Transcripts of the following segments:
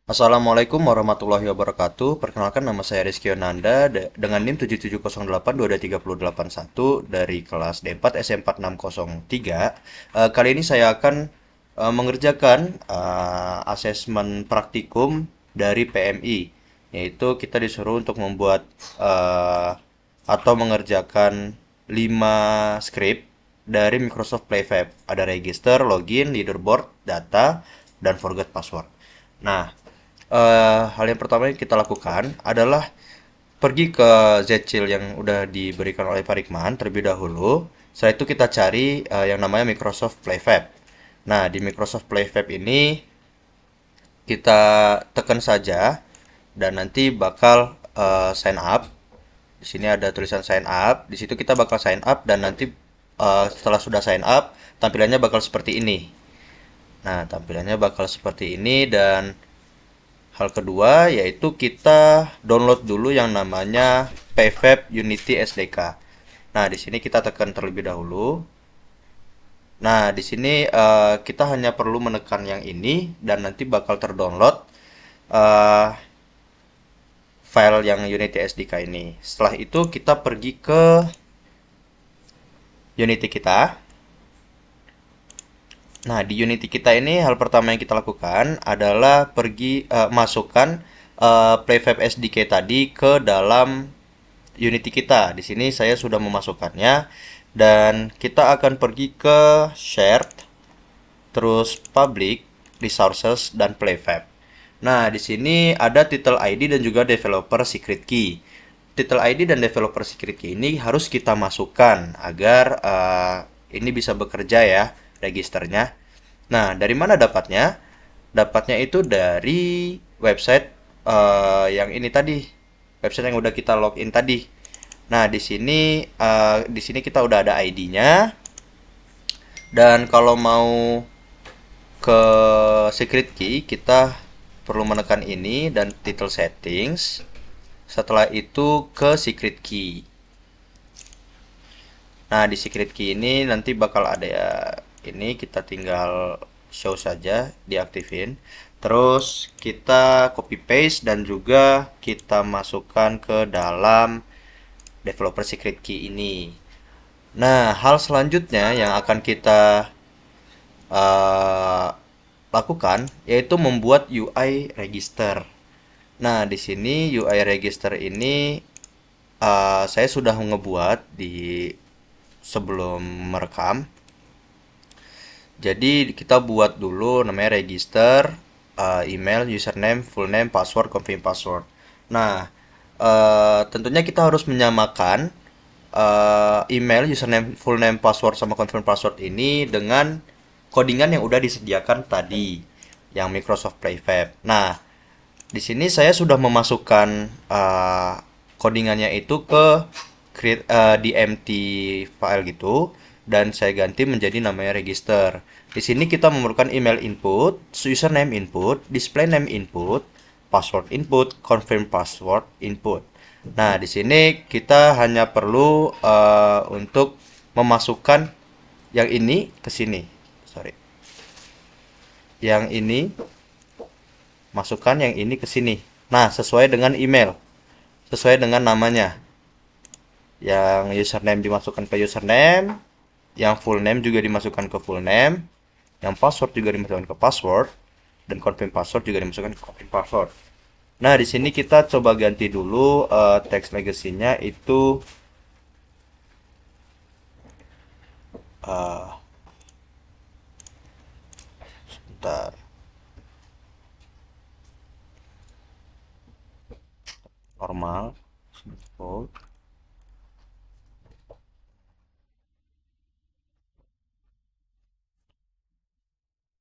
Assalamualaikum warahmatullahi wabarakatuh. Perkenalkan nama saya Rizky Yonanda dengan NIM 7708233081 dari kelas D4 SM4603. Kali ini saya akan mengerjakan asesmen praktikum dari PMI, yaitu kita disuruh untuk membuat atau mengerjakan 5 script dari Microsoft Playfab. Ada register, login, leaderboard, data, dan forget password. Nah, hal yang pertama yang kita lakukan adalah pergi ke Zcil yang udah diberikan oleh Pak Rikman terlebih dahulu. Setelah itu kita cari yang namanya Microsoft Playfab. Nah, di Microsoft Playfab ini kita tekan saja dan nanti bakal sign up. Di sini ada tulisan sign up. Di situ kita bakal sign up dan nanti setelah sudah sign up, tampilannya bakal seperti ini. Nah, tampilannya bakal seperti ini dan hal kedua yaitu kita download dulu yang namanya PFAB Unity SDK. Nah, di sini kita tekan terlebih dahulu. Nah, di sini kita hanya perlu menekan yang ini dan nanti bakal terdownload uh, file yang Unity SDK ini. Setelah itu kita pergi ke Unity kita. Nah, di Unity kita ini hal pertama yang kita lakukan adalah pergi masukkan Playfab SDK tadi ke dalam Unity kita. Di sini saya sudah memasukkannya dan kita akan pergi ke shared, terus public, resources dan Playfab. Nah, di sini ada title ID dan juga developer secret key. Title ID dan developer secret key ini harus kita masukkan agar ini bisa bekerja ya registernya. Nah, dari mana dapatnya? Dapatnya itu dari website yang ini tadi, website yang udah kita login tadi. Nah, di sini kita udah ada ID-nya. Dan kalau mau ke secret key, kita perlu menekan ini dan title settings. Setelah itu ke secret key. Nah, di secret key ini nanti bakal ada ya, ini kita tinggal show saja, diaktifin. Terus kita copy paste dan juga kita masukkan ke dalam developer secret key ini. Nah, hal selanjutnya yang akan kita lakukan yaitu membuat UI register. Nah, di sini UI register ini saya sudah ngebuat di sebelum merekam. Jadi kita buat dulu namanya register, email, username, full name, password, confirm password. Nah, tentunya kita harus menyamakan email, username, full name, password sama confirm password ini dengan codingan yang udah disediakan tadi, yang Microsoft Playfab. Nah, di sini saya sudah memasukkan codingannya itu ke create di empty file gitu dan saya ganti menjadi namanya register. Di sini kita memerlukan email input, username input, display name input, password input, confirm password input. Nah, di sini kita hanya perlu untuk memasukkan yang ini ke sini. Sorry. Yang ini masukkan yang ini ke sini. Nah, sesuai dengan email. Sesuai dengan namanya. Yang username dimasukkan ke username, yang full name juga dimasukkan ke full name, yang password juga dimasukkan ke password, dan confirm password juga dimasukkan ke confirm password. Nah, di sini kita coba ganti dulu text legacy-nya itu sebentar. Normal. Simple.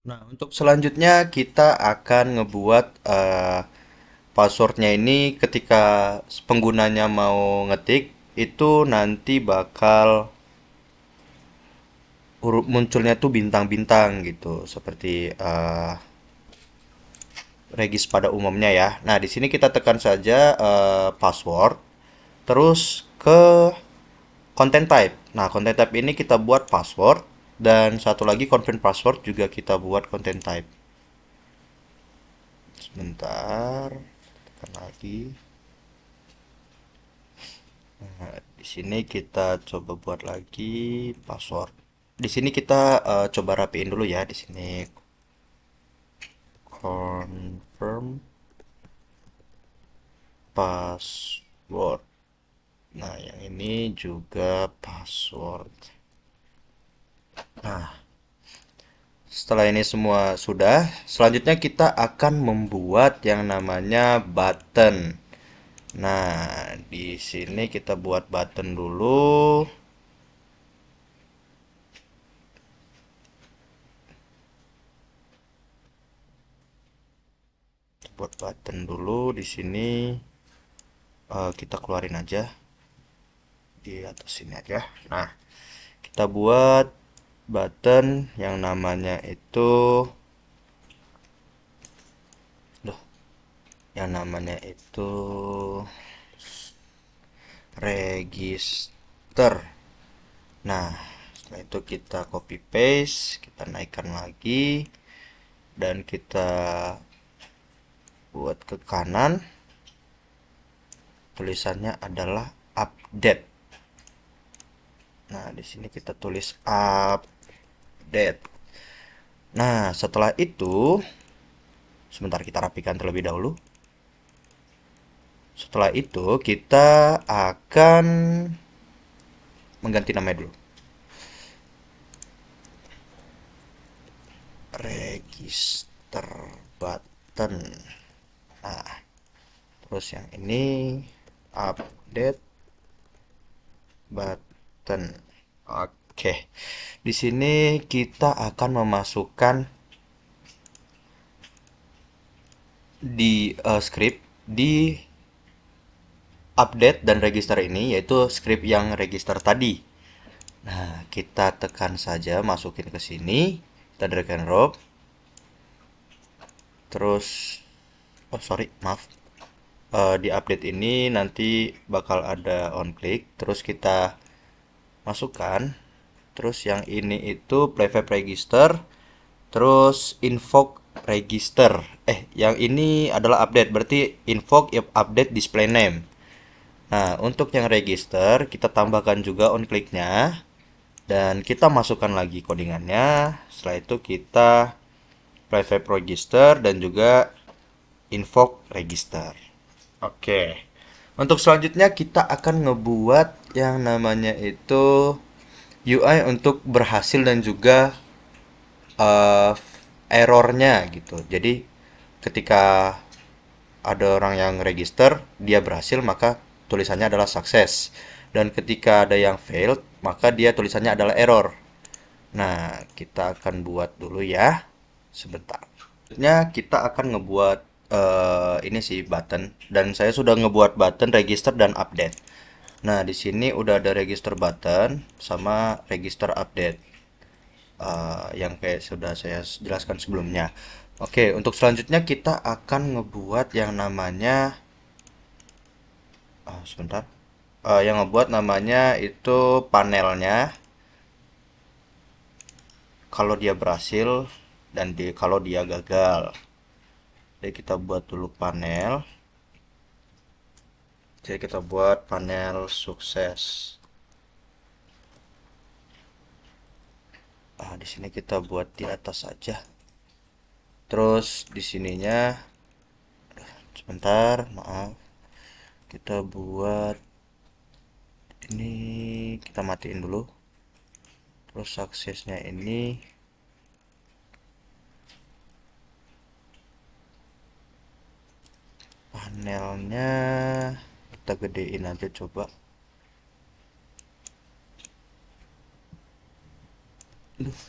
Nah, untuk selanjutnya kita akan ngebuat passwordnya ini ketika penggunanya mau ngetik itu nanti bakal munculnya tuh bintang-bintang gitu seperti regis pada umumnya ya. Nah, di sini kita tekan saja password terus ke content type. Nah, content type ini kita buat password dan satu lagi confirm password juga kita buat content type. Bentar, tekan lagi. Nah, di sini kita coba buat lagi password. Di sini kita coba rapiin dulu ya. Di sini confirm password. Nah, yang ini juga password. Nah, setelah ini semua sudah, selanjutnya kita akan membuat yang namanya button. Nah, di sini kita buat button dulu. Buat button dulu di sini. Kita keluarin aja di atas sini aja. Nah, kita buat button yang namanya itu, loh, yang namanya itu register. Nah, setelah itu kita copy paste, kita naikkan lagi, dan kita buat ke kanan. Tulisannya adalah update. Nah, di sini kita tulis update. Nah, setelah itu, sebentar kita rapikan terlebih dahulu. Setelah itu, kita akan mengganti nama dulu. Register button. Nah, terus yang ini update button. Oke. Di sini kita akan memasukkan di script di update dan register ini, yaitu script yang register tadi. Nah, kita tekan saja, masukin ke sini, kita drag and drop. Terus, oh sorry, maaf. Di update ini nanti bakal ada on click, terus kita masukkan. Terus yang ini itu playfab register, terus invoke register. Yang ini adalah update, berarti invoke update display name. Nah, untuk yang register, kita tambahkan juga on click-nya. Dan kita masukkan lagi codingannya. Setelah itu kita private register dan juga invoke register. Oke. Untuk selanjutnya kita akan ngebuat yang namanya itu UI untuk berhasil dan juga errornya gitu. Jadi ketika ada orang yang register, dia berhasil, maka tulisannya adalah sukses. Dan ketika ada yang failed, maka dia tulisannya adalah error. Nah, kita akan buat dulu ya. Sebentar. Selanjutnya kita akan ngebuat ini sih button, dan saya sudah ngebuat button register dan update. Nah, di sini udah ada register button sama register update. Yang kayak sudah saya jelaskan sebelumnya. Oke, untuk selanjutnya kita akan ngebuat yang namanya sebentar. Yang ngebuat namanya itu panelnya. Kalau dia berhasil dan kalau dia gagal. Jadi kita buat dulu panel. Jadi kita buat panel sukses. Di sini kita buat di atas saja. Terus di sininya, sebentar, maaf. Kita buat ini, kita matiin dulu. Terus suksesnya ini panelnya kita gedein aja coba.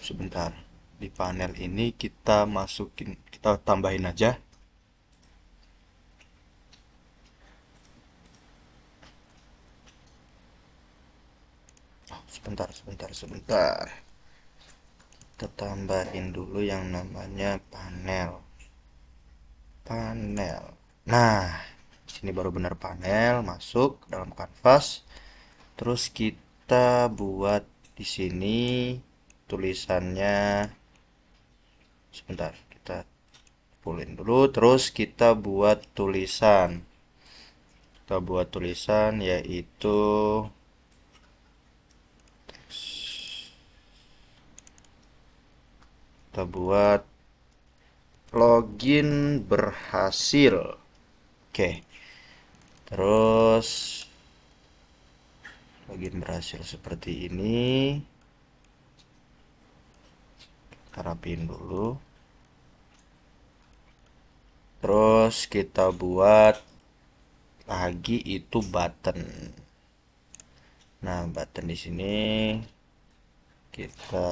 Sebentar. Di panel ini kita masukin, kita tambahin aja. Sebentar. Kita tambahin dulu yang namanya panel. Nah, sini baru benar panel, masuk dalam kanvas. Terus kita buat di sini tulisannya, sebentar, kita fullin dulu. Terus kita buat tulisan. Kita buat tulisan yaitu kita buat login berhasil. Oke. Terus login berhasil seperti ini. Kita rapiin dulu. Terus kita buat lagi itu button. Nah, button di sini kita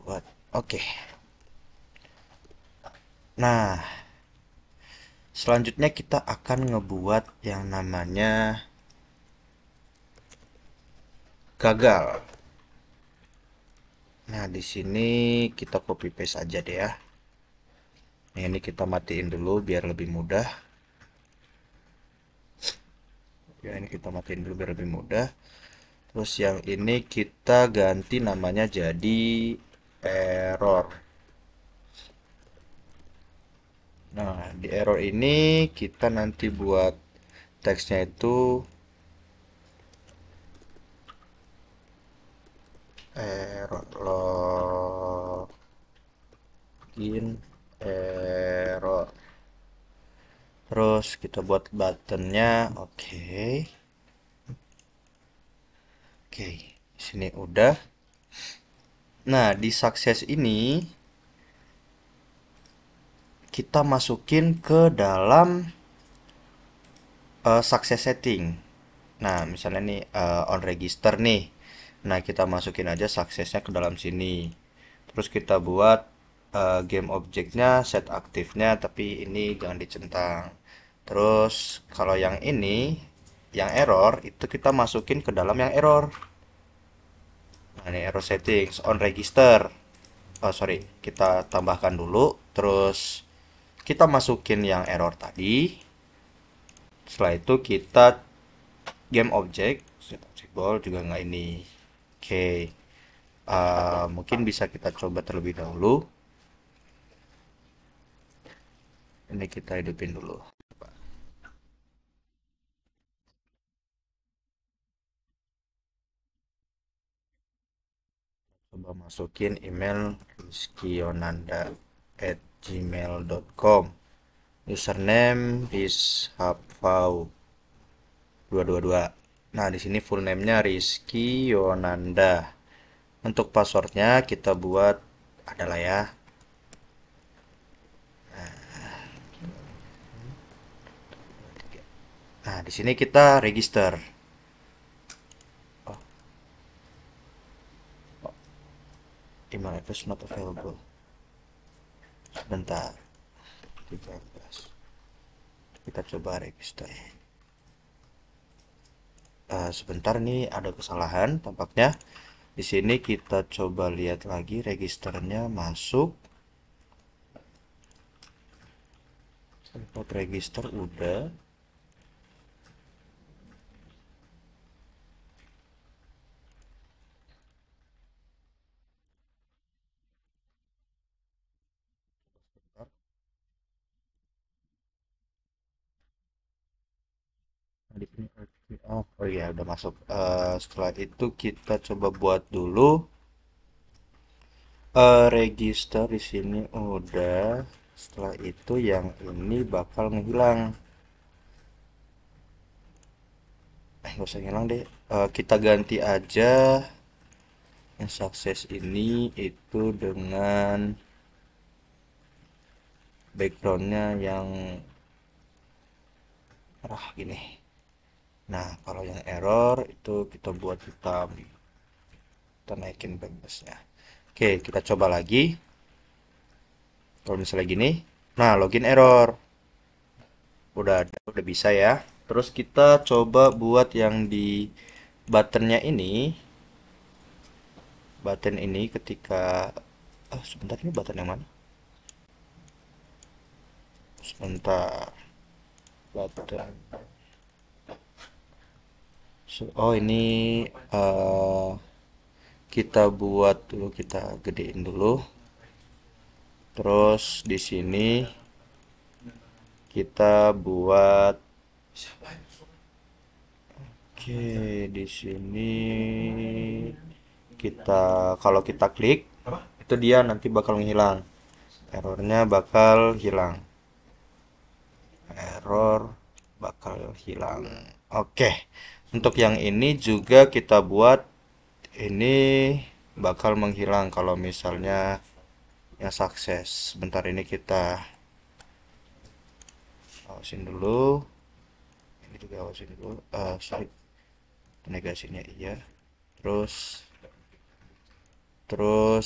buat oke. Nah, selanjutnya kita akan ngebuat yang namanya gagal. Nah, di sini kita copy paste aja deh ya. Nah, ini kita matiin dulu biar lebih mudah. Ya, ini kita matiin dulu biar lebih mudah. Terus yang ini kita ganti namanya jadi error. Nah, di error ini kita nanti buat teksnya itu error login error. Terus kita buat buttonnya oke. Oke, sini udah. Nah, di sukses ini kita masukin ke dalam success setting. Nah, misalnya nih on register nih. Nah, kita masukin aja suksesnya ke dalam sini. Terus kita buat game objeknya set aktifnya, tapi ini jangan dicentang. Terus kalau yang ini, yang error itu kita masukin ke dalam yang error. Nah, ini error settings on register. Oh, sorry, kita tambahkan dulu. Terus kita masukin yang error tadi. Setelah itu kita game object set object ball juga nggak ini. Oke, mungkin bisa kita coba terlebih dahulu. Ini kita hidupin dulu. Coba masukin email rizkyonanda@gmail.com. Username rizhapfau 222. Nah, di sini full name-nya Rizky Yonanda. Untuk passwordnya kita buat adalah ya. Nah, di sini kita register. Oh, email address not available. Sebentar. 13. Kita coba register. Sebentar nih ada kesalahan tampaknya. Di sini kita coba lihat lagi registernya masuk. Import register udah. Oh iya udah masuk. Setelah itu kita coba buat dulu register di sini udah. Setelah itu yang ini bakal ngilang. Nggak usah ngilang deh. Kita ganti aja yang sukses ini itu dengan backgroundnya yang merah gini. Nah, kalau yang error itu kita buat hitam. Kita naikin brightness-nya. Oke, kita coba lagi. Kalau misalnya gini, nah login error. Udah bisa ya. Terus kita coba buat yang di buttonnya ini. Button ini ketika sebentar, ini button yang mana? Sebentar. Button. Oh ini kita buat dulu, kita gedein dulu. Terus di sini kita buat, oke, di sini kita, kalau kita klik itu dia nanti bakal menghilang, errornya bakal hilang, error bakal hilang. Oke, untuk yang ini juga kita buat, ini bakal menghilang kalau misalnya yang sukses. Sebentar, ini kita awasin dulu, ini juga awasin dulu. Sorry, negasinya iya. Terus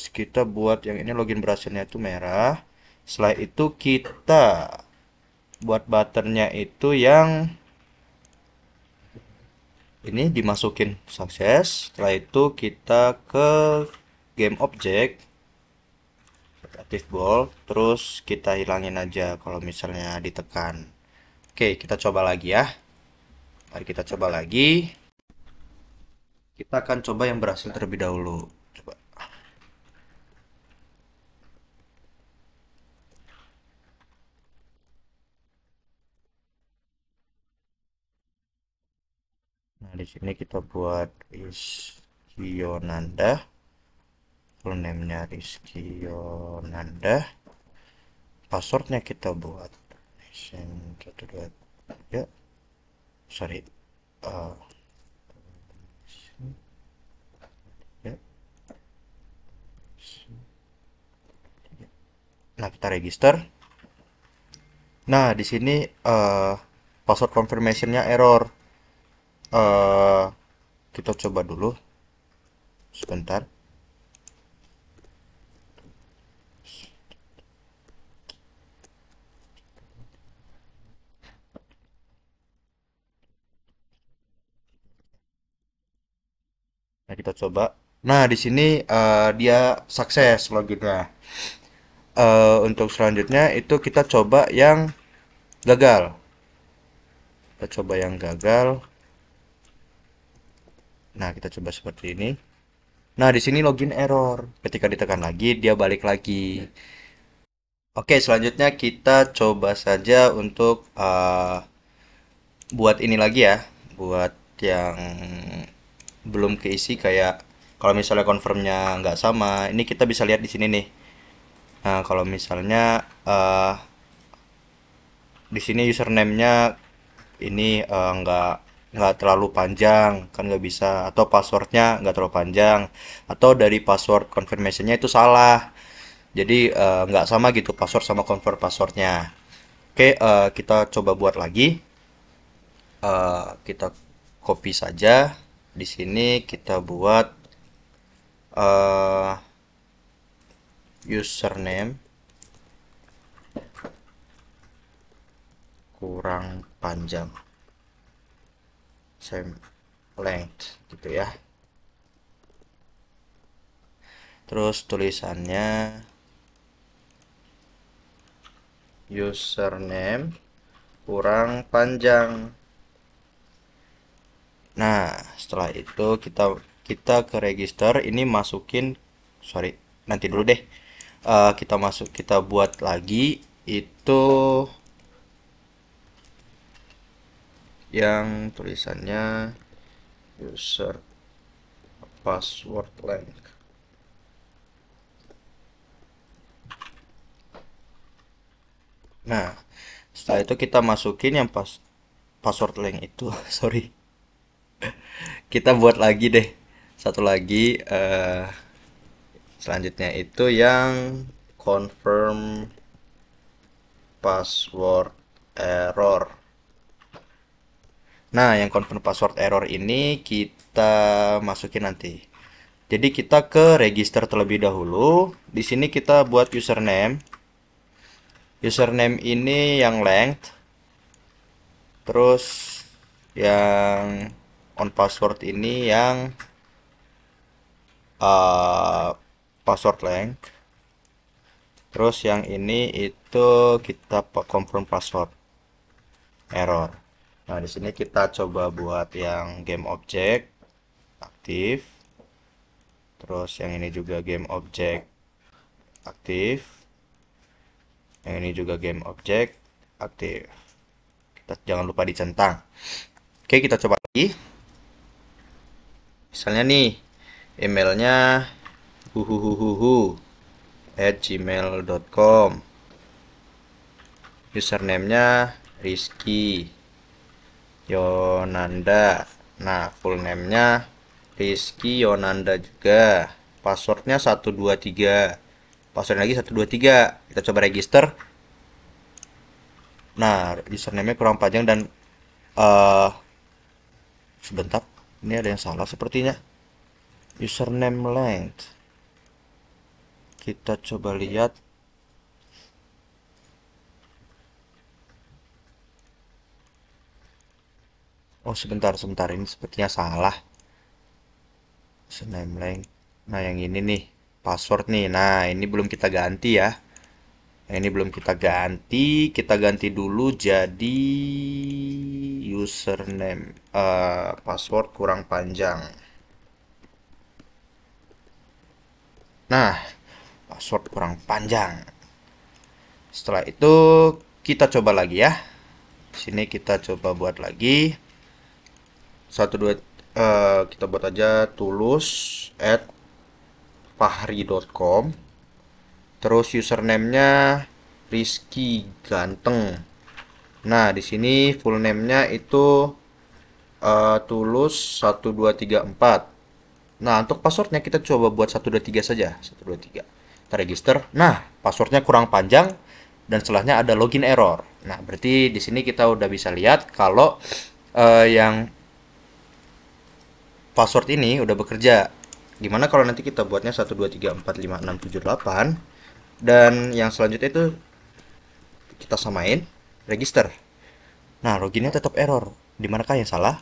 kita buat yang ini, login berhasilnya itu merah. Setelah itu kita buat buttonnya itu yang ini dimasukin sukses. Setelah itu kita ke game object, active ball, terus kita hilangin aja kalau misalnya ditekan. Oke, kita coba lagi ya. Mari kita coba lagi. Kita akan coba yang berhasil terlebih dahulu. Coba. Nah, di sini kita buat Rizky Yonanda. Full name-nya Rizky Yonanda. Passwordnya kita buat SN123. Sorry. Uh, ya. Nah, kita register. Nah, di sini password confirmation-nya error. eh kita coba dulu sebentar. Nah, kita coba. Nah, di sini dia sukses loginnya. Untuk selanjutnya itu kita coba yang gagal. Kita coba yang gagal. Nah, kita coba seperti ini. Nah, di sini login error. Ketika ditekan lagi, dia balik lagi. Oke, selanjutnya kita coba saja untuk buat ini lagi ya. Buat yang belum keisi, kayak kalau misalnya confirmnya nggak sama, ini kita bisa lihat di sini nih. Nah, kalau misalnya di sini username-nya ini nggak terlalu panjang, kan nggak bisa, atau passwordnya nggak terlalu panjang, atau dari password confirmation-nya itu salah, jadi nggak sama gitu password sama confirm passwordnya. Oke, kita coba buat lagi. Kita copy saja, di sini kita buat username kurang panjang, same length gitu ya. Terus tulisannya username kurang panjang. Nah, setelah itu kita ke register, ini masukin, sorry, nanti dulu deh. Kita buat lagi itu yang tulisannya user password length. Nah, setelah itu kita masukin yang password length itu. Sorry, kita buat lagi deh satu lagi. Selanjutnya itu yang confirm password error. Nah, yang confirm password error ini kita masukin nanti. Jadi kita ke register terlebih dahulu. Di sini kita buat username. Username ini yang length. Terus yang on password ini yang password length. Terus yang ini itu kita confirm password error. Nah, di sini kita coba buat yang game object aktif. Terus yang ini juga game object aktif. Yang ini juga game objek aktif. Kita jangan lupa dicentang. Oke, kita coba lagi. Misalnya nih, emailnya huhuhuhuhu@gmail.com. Username-nya Rizky Yonanda. Nah, full name-nya Rizky Yonanda juga. Passwordnya 123. Password lagi 123. Kita coba register. Nah, username-nya kurang panjang dan eh sebentar. Ini ada yang salah sepertinya. Username length. Kita coba lihat. Oh, sebentar. Ini sepertinya salah. Username length. Nah, yang ini nih. Password nih. Nah, ini belum kita ganti ya. Ini belum kita ganti. Kita ganti dulu jadi username. Password kurang panjang. Nah, password kurang panjang. Setelah itu kita coba lagi ya. Sini kita coba buat lagi. Satu dua kita buat aja tulus@fahri.com. Terus username-nya Rizky Ganteng. Nah, di sini full name-nya itu tulus 1234. Nah, untuk passwordnya kita coba buat 123 saja. 123. Kita register. Nah, passwordnya kurang panjang dan setelahnya ada login error. Nah, berarti di sini kita udah bisa lihat kalau yang password ini udah bekerja. Gimana kalau nanti kita buatnya 123456788 dan yang selanjutnya itu kita samain register. Nah, loginnya tetap error. Di manakah yang salah?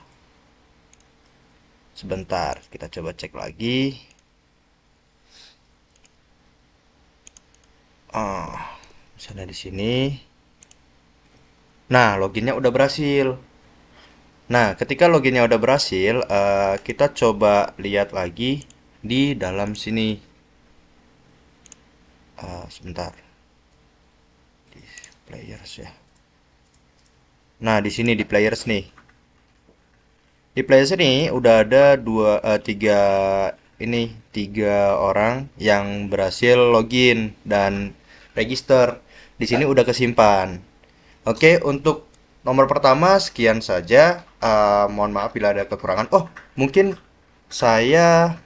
Sebentar, kita coba cek lagi. Misalnya di sini. Nah, loginnya udah berhasil. Nah, ketika loginnya udah berhasil, kita coba lihat lagi di dalam sini. Sebentar. Di players ya. Nah, di sini di players nih. Di players ini udah ada tiga orang yang berhasil login dan register. Di sini udah kesimpan. Oke, untuk nomor pertama sekian saja. Mohon maaf bila ada kekurangan. Oh, mungkin saya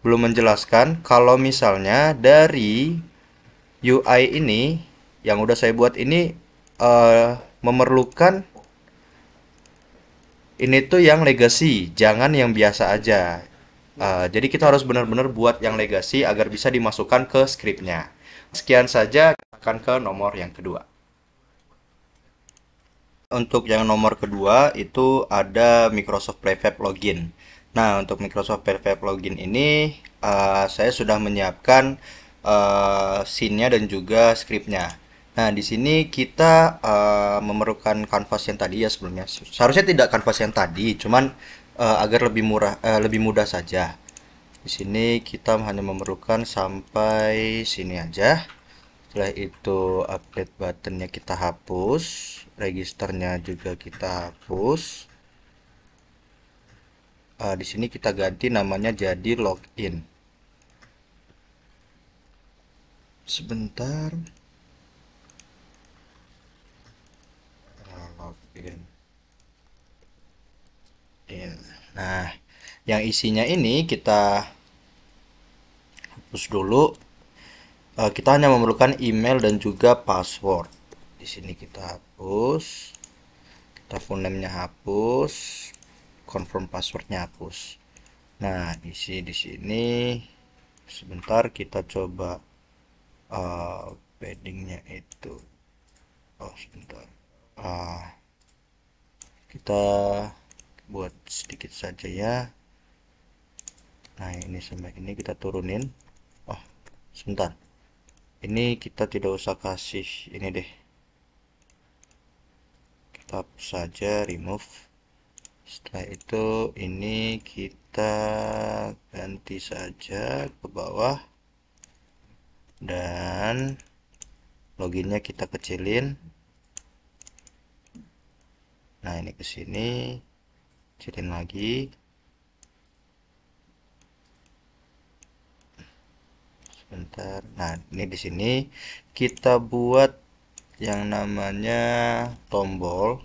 belum menjelaskan kalau misalnya dari UI ini yang udah saya buat ini memerlukan ini tuh yang legacy, jangan yang biasa aja. Jadi kita harus benar-benar buat yang legacy agar bisa dimasukkan ke scriptnya. Sekian saja, kita akan ke nomor yang kedua. Untuk yang nomor kedua itu ada Microsoft Prefab Login. Nah, untuk Microsoft Prefab Login ini saya sudah menyiapkan scene-nya dan juga scriptnya. Nah, di sini kita memerlukan kanvas yang tadi ya sebelumnya. Seharusnya tidak kanvas yang tadi, cuman agar lebih mudah saja. Di sini kita hanya memerlukan sampai sini aja. Setelah itu update buttonnya kita hapus, registernya juga kita hapus. Di sini kita ganti namanya jadi login. Sebentar. Login. Nah, yang isinya ini kita hapus dulu. Kita hanya memerlukan email dan juga password. Di sini kita hapus, kita full name-nya hapus, confirm passwordnya hapus. Nah, isi di sini sebentar kita coba paddingnya itu. Oh, sebentar. Kita buat sedikit saja ya. Nah, ini sama ini kita turunin. Oh, sebentar. Ini kita tidak usah kasih ini deh. Kita hapus saja, remove. Setelah itu ini kita ganti saja ke bawah dan loginnya kita kecilin. Nah, ini ke sini, kecilin lagi. Sebentar. Nah, ini di sini kita buat yang namanya tombol.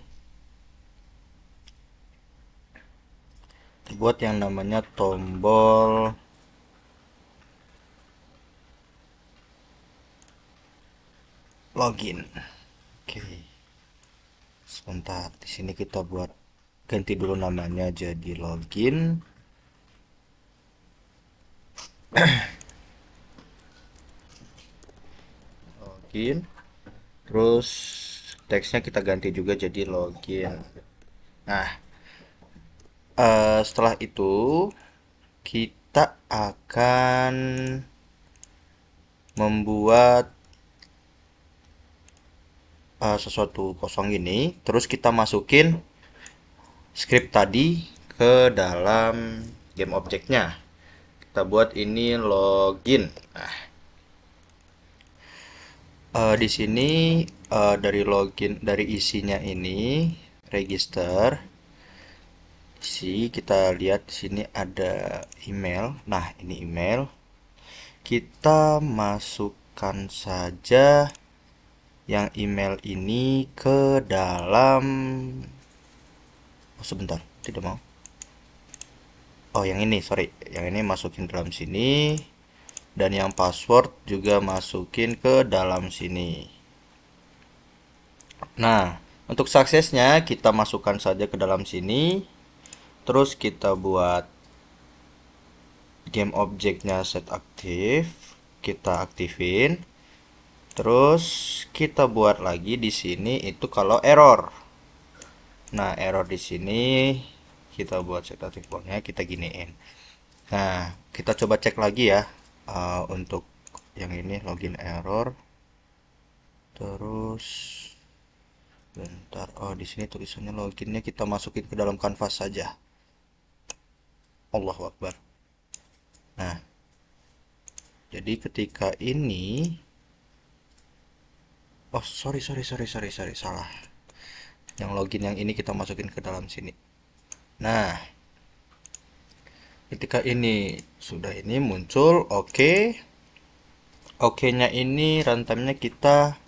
Buat yang namanya tombol login. Oke. Sebentar, di sini kita buat ganti dulu namanya jadi login. Login. Terus teksnya kita ganti juga jadi login. Nah, setelah itu kita akan membuat sesuatu kosong ini, terus kita masukin script tadi ke dalam game objeknya. Kita buat ini login. Nah, di sini dari login, dari isinya ini register. Kita lihat di sini ada email. Nah, ini email. Kita masukkan saja yang email ini ke dalam. Oh, sebentar, tidak mau. Oh, yang ini, sorry. Yang ini masukin dalam sini. Dan yang password juga masukin ke dalam sini. Nah, untuk suksesnya kita masukkan saja ke dalam sini. Terus kita buat game objeknya set aktif. Kita aktifin. Terus kita buat lagi di sini itu kalau error. Nah, error di sini kita buat set aktif blocknya, kita giniin. Nah, kita coba cek lagi ya untuk yang ini login error. Terus bentar. Oh, di sini tulisannya loginnya kita masukin ke dalam kanvas saja. Allahu Akbar. Nah, jadi ketika ini, oh sorry, salah. Yang login yang ini kita masukin ke dalam sini. Nah, ketika ini sudah ini muncul oke. Oke-nya ini runtime-nya kita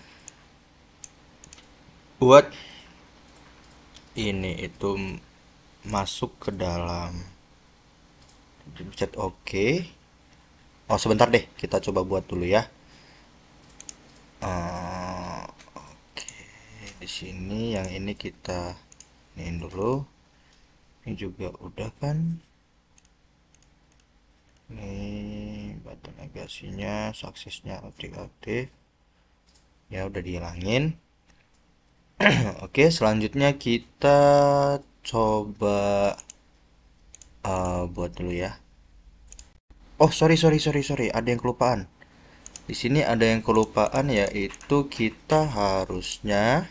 buat ini itu masuk ke dalam chat oke. Oh, sebentar deh, kita coba buat dulu ya. Oke, di sini yang ini kita iniin dulu. Ini juga udah kan? Ini button negasinya, suksesnya aktif. Ya udah dihilangin. Oke, selanjutnya kita coba buat dulu ya. Oh, sorry, ada yang kelupaan. Di sini ada yang kelupaan, yaitu kita harusnya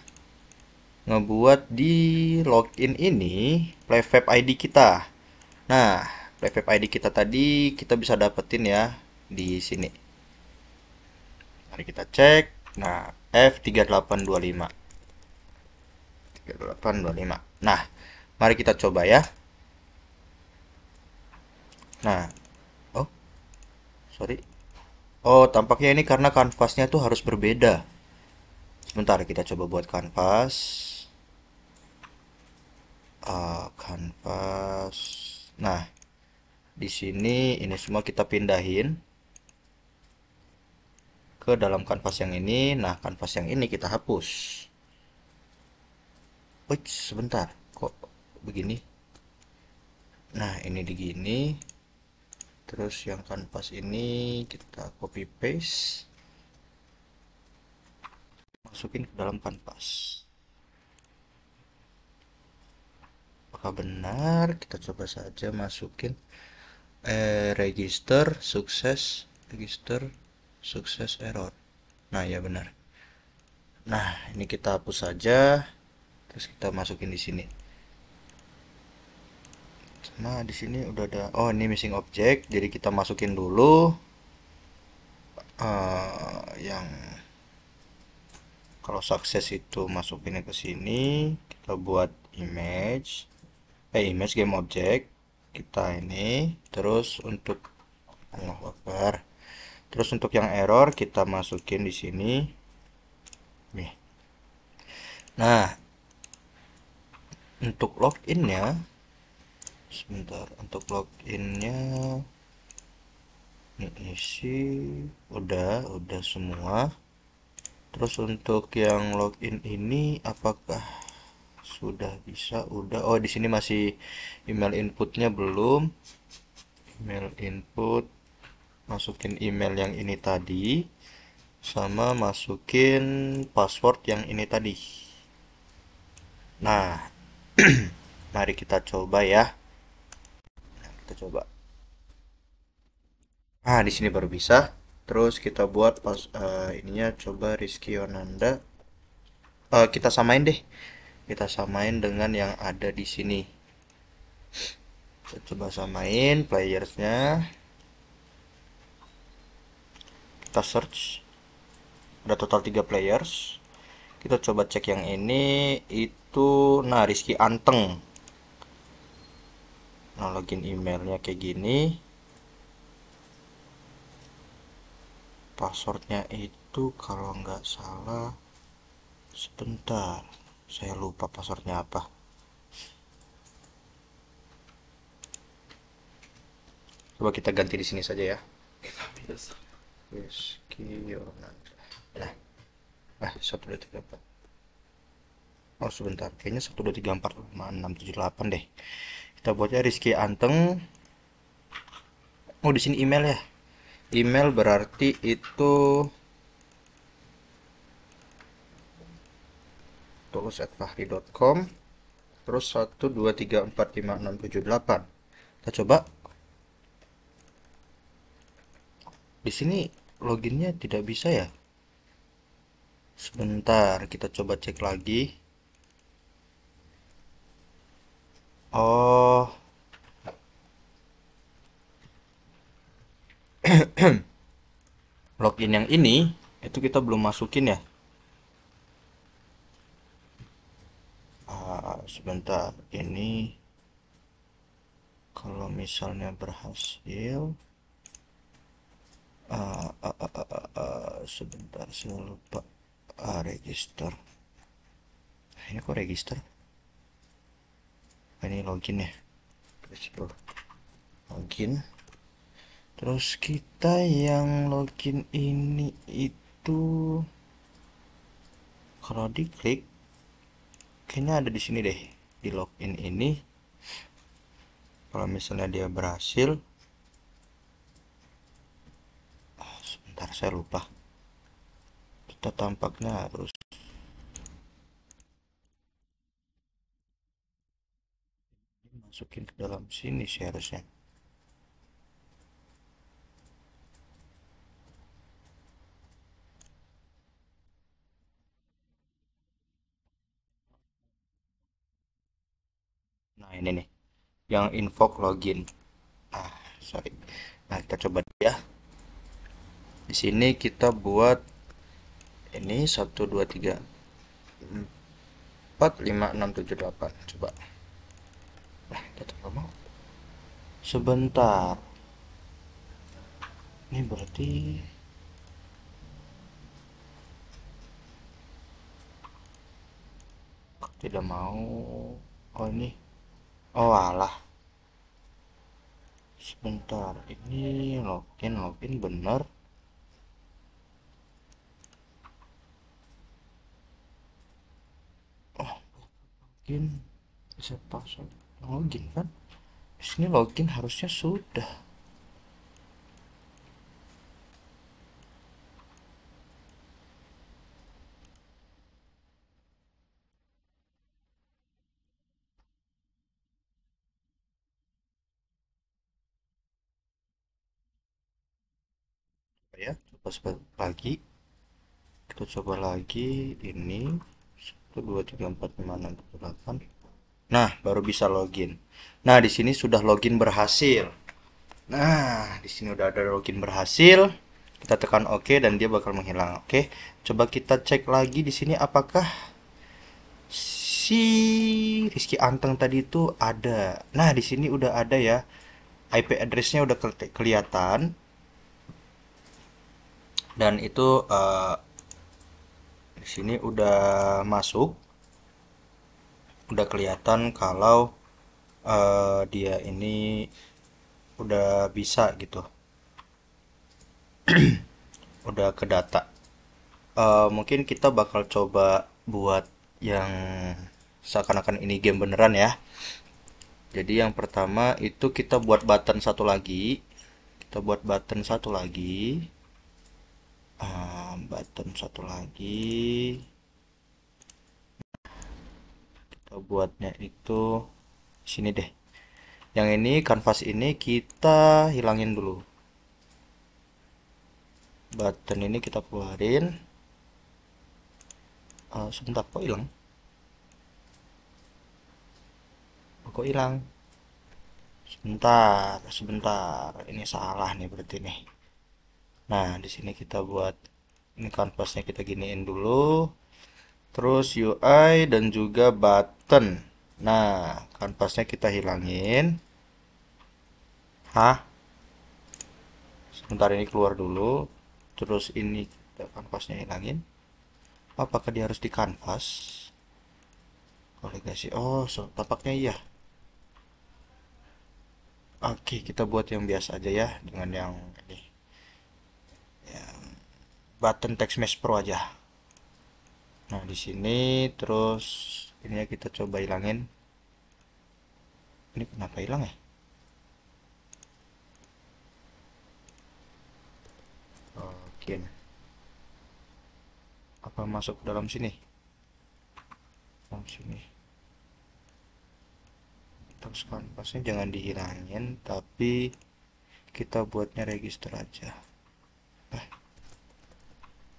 ngebuat di login ini PlayVape ID kita. Nah, PlayVape ID kita tadi kita bisa dapetin ya di sini. Mari kita cek. Nah, F3825. 3825. Nah, mari kita coba ya. Nah, oh, sorry. Oh, tampaknya ini karena kanvasnya tuh harus berbeda. Sebentar, kita coba buat kanvas. Kanvas. Nah, di sini ini semua kita pindahin ke dalam kanvas yang ini. Nah, kanvas yang ini kita hapus. Wait, sebentar. Kok begini? Nah, ini digini. Terus yang kanvas ini kita copy paste. Masukin ke dalam kanvas. Apakah benar? Kita coba saja masukin register sukses error. Nah, ya benar. Nah, ini kita hapus saja. Terus kita masukin di sini. Nah, di sini udah ada. Oh, ini missing object. Jadi kita masukin dulu yang Kalau sukses itu masukinnya ke sini, kita buat image game object kita ini. Terus untuk Allah Akbar. Terus untuk yang error kita masukin di sini. Nih. Nah, untuk loginnya, sebentar, untuk loginnya ini isi udah semua. Terus untuk yang login ini apakah sudah bisa? Udah. Oh, di sini masih email inputnya belum. Email input, masukin email yang ini tadi, sama masukin password yang ini tadi. Nah, mari kita coba ya. Nah, kita coba. Nah, di sini baru bisa. Terus kita buat ininya coba Rizky Yonanda. Kita samain deh. Kita samain dengan yang ada di sini. Kita coba samain playersnya. Kita search. Ada total 3 players. Kita coba cek yang ini itu, nah, Rizky Anteng. Nah, login emailnya kayak gini. Passwordnya itu kalau nggak salah, sebentar, saya lupa passwordnya apa. Coba kita ganti di sini saja ya. Rizky Yonanda. Nah, 1 2 3 4. Oh, sebentar, kayaknya 1 2 3 4 5 6 7 8 deh. Kita buatnya Rizky Anteng. Oh, di sini email ya. Email berarti itu tulus@fahri.com. Terus 1 2 3 4 5 6 7 8. Kita coba. Di sini loginnya tidak bisa ya. Sebentar, kita coba cek lagi. Oh, login yang ini itu kita belum masukin ya. Sebentar, ini kalau misalnya berhasil, sebentar, saya lupa. Register. Ini kok register? Ini login ya. Login. Terus kita yang login ini itu kalau diklik kayaknya ada di sini deh, di login ini. Kalau misalnya dia berhasil, sebentar, saya lupa. Kita tampaknya harus masukin ke dalam sini sih harusnya. Nah, ini nih yang invoke login. Sorry. Nah, kita coba ya. Di sini kita buat ini 1 2 3 4 5 6 7 8. Coba. Nah, kita coba mau. Sebentar. Ini berarti tidak mau. Oh, ini. Oh, alah. Sebentar. Ini login bener. Oh, login. Bisa password login kan? Di sini login harusnya sudah. Ya, coba lagi. Kita coba lagi ini 1 2 3 4 5 6 7 8. Nah, baru bisa login. Nah, di sini sudah login berhasil. Nah, di sini udah ada login berhasil. Kita tekan OK dan dia bakal menghilang. Oke, coba kita cek lagi di sini apakah si Rizky Anteng tadi itu ada. Nah, di sini udah ada ya. IP address-nya udah kelihatan dan itu di sini udah masuk, udah kelihatan kalau dia ini udah bisa gitu, udah ke data. Mungkin kita bakal coba buat yang seakan-akan ini game beneran ya. Jadi yang pertama itu kita buat button satu lagi. Kita buat button satu lagi. Button satu lagi. Kita buatnya itu sini deh. Yang ini kanvas ini kita hilangin dulu. Button ini kita keluarin. Sebentar, kok hilang? Kok hilang? Sebentar, sebentar. Ini salah nih berarti nih. Nah, di sini kita buat ini kanvasnya kita giniin dulu. Terus UI dan juga button. Nah, kanvasnya kita hilangin. Hah? Sebentar, ini keluar dulu. Terus ini kita kanvasnya hilangin. Apakah dia harus di kanvas? Kolegasi. Oh, so, tampaknya iya. Oke, kita buat yang biasa aja ya dengan yang ini. Yang button text mesh pro aja. Nah, di sini terus ini ya kita coba hilangin. Ini kenapa hilang ya? Oke. Apa masuk ke dalam sini? Dalam sini. Terus kanvasnya jangan dihilangin, tapi kita buatnya register aja.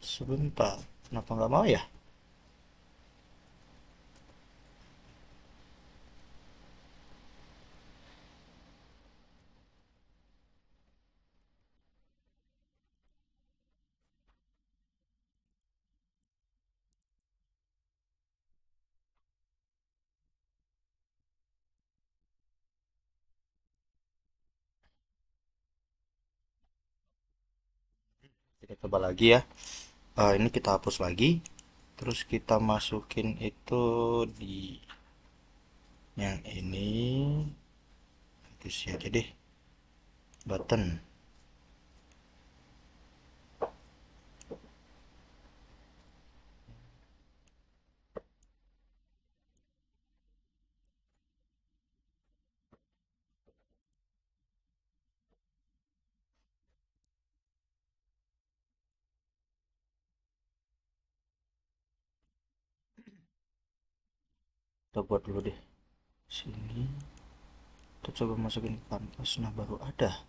Sebentar, kenapa nggak mau ya? Kita coba lagi ya. Ini kita hapus lagi. Terus kita masukin itu di yang ini. Isi aja deh. Button. Kita buat dulu deh. Sini. Kita coba masukin ke kanvas. Nah, baru ada.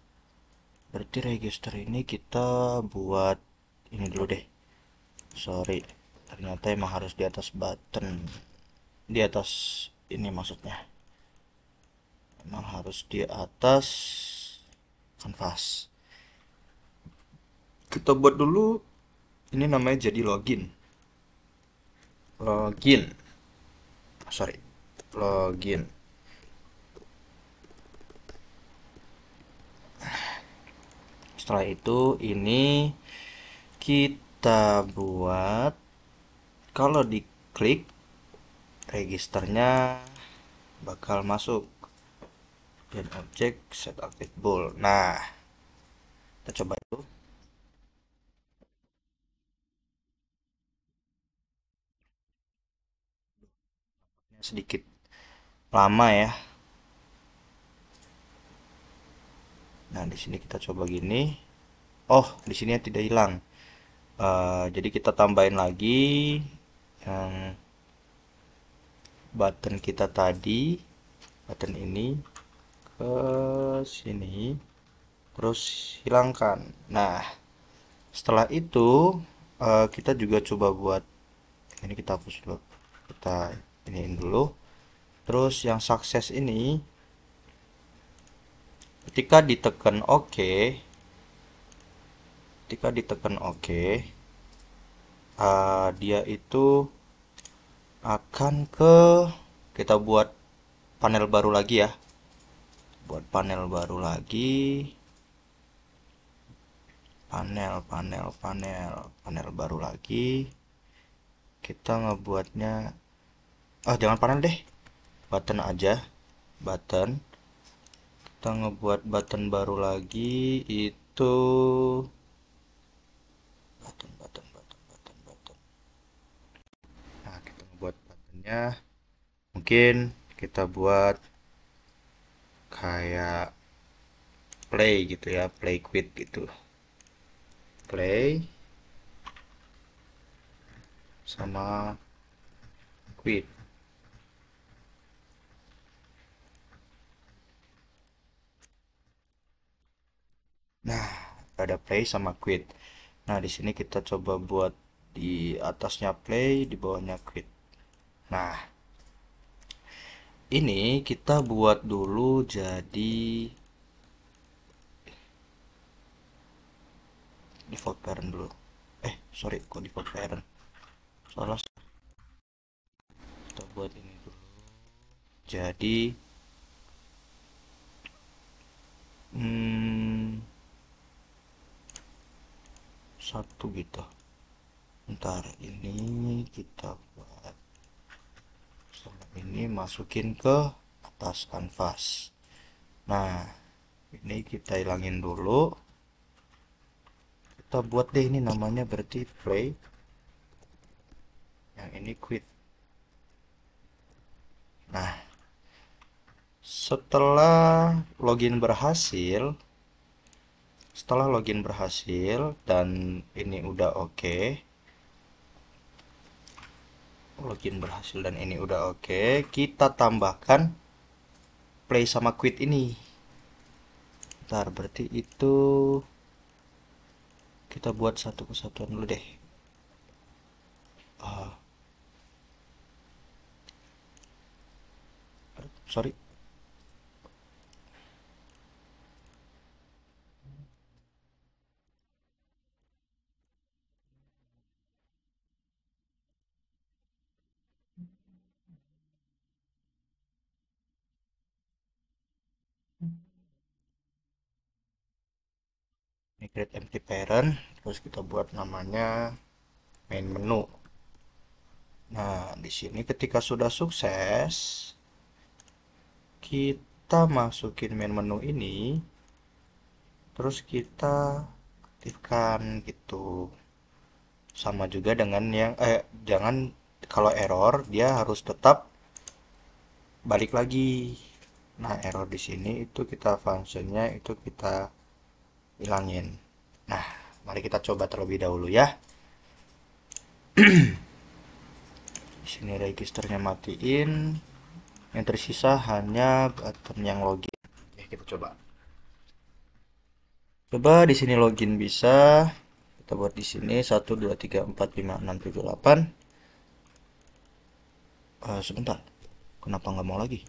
Berarti register ini kita buat ini dulu deh. Sorry, ternyata emang harus di atas button. Di atas ini maksudnya. Emang harus di atas kanvas. Kita buat dulu. Ini namanya jadi login. Login. Sorry. Login. Setelah itu ini kita buat, kalau diklik registernya bakal masuk dan objek set active bool. Nah, kita coba dulu. Sedikit lama ya. Nah, di sini kita coba gini. Oh, di sini tidak hilang. Jadi kita tambahin lagi yang button kita tadi, button ini ke sini, terus hilangkan. Nah, setelah itu kita juga coba buat ini, kita hapus dulu, kita iniin dulu. Terus yang sukses ini ketika ditekan OK, ketika ditekan OK, dia itu akan kita buat panel baru lagi ya. Buat panel baru lagi. Panel baru lagi. Kita ngebuatnya, jangan panel deh, button aja. Button. Kita ngebuat button baru lagi, itu button. Nah, kita ngebuat buttonnya, mungkin kita buat kayak play gitu ya, play quit gitu. Play sama quit. Nah, ada play sama quit. Nah, di sini kita coba buat di atasnya play, di bawahnya quit. Nah, ini kita buat dulu jadi default parent dulu. Sorry, kok default parent? Salah. Kita buat ini dulu. Jadi satu gitu. Ntar ini kita buat sama ini masukin ke atas kanvas. Nah, ini kita hilangin dulu. Kita buat deh ini namanya berarti play. Yang ini quit. Nah, setelah login berhasil dan ini udah oke. Kita tambahkan play sama quit ini. Ntar berarti itu kita buat satu kesatuan dulu deh. Sorry. Ini create empty parent, terus kita buat namanya main menu. Nah, di sini ketika sudah sukses, kita masukin main menu ini, terus kita aktifkan gitu. Sama juga dengan yang jangan, kalau error dia harus tetap balik lagi. Nah, error di sini itu kita functionnya itu kita hilangin. Nah, mari kita coba terlebih dahulu ya. Di sini registernya matiin. Yang tersisa hanya button yang login. Oke, kita coba. Coba di sini login bisa. Kita buat di sini 1 2 3 4 5 6 7 8. Sebentar. Kenapa nggak mau lagi?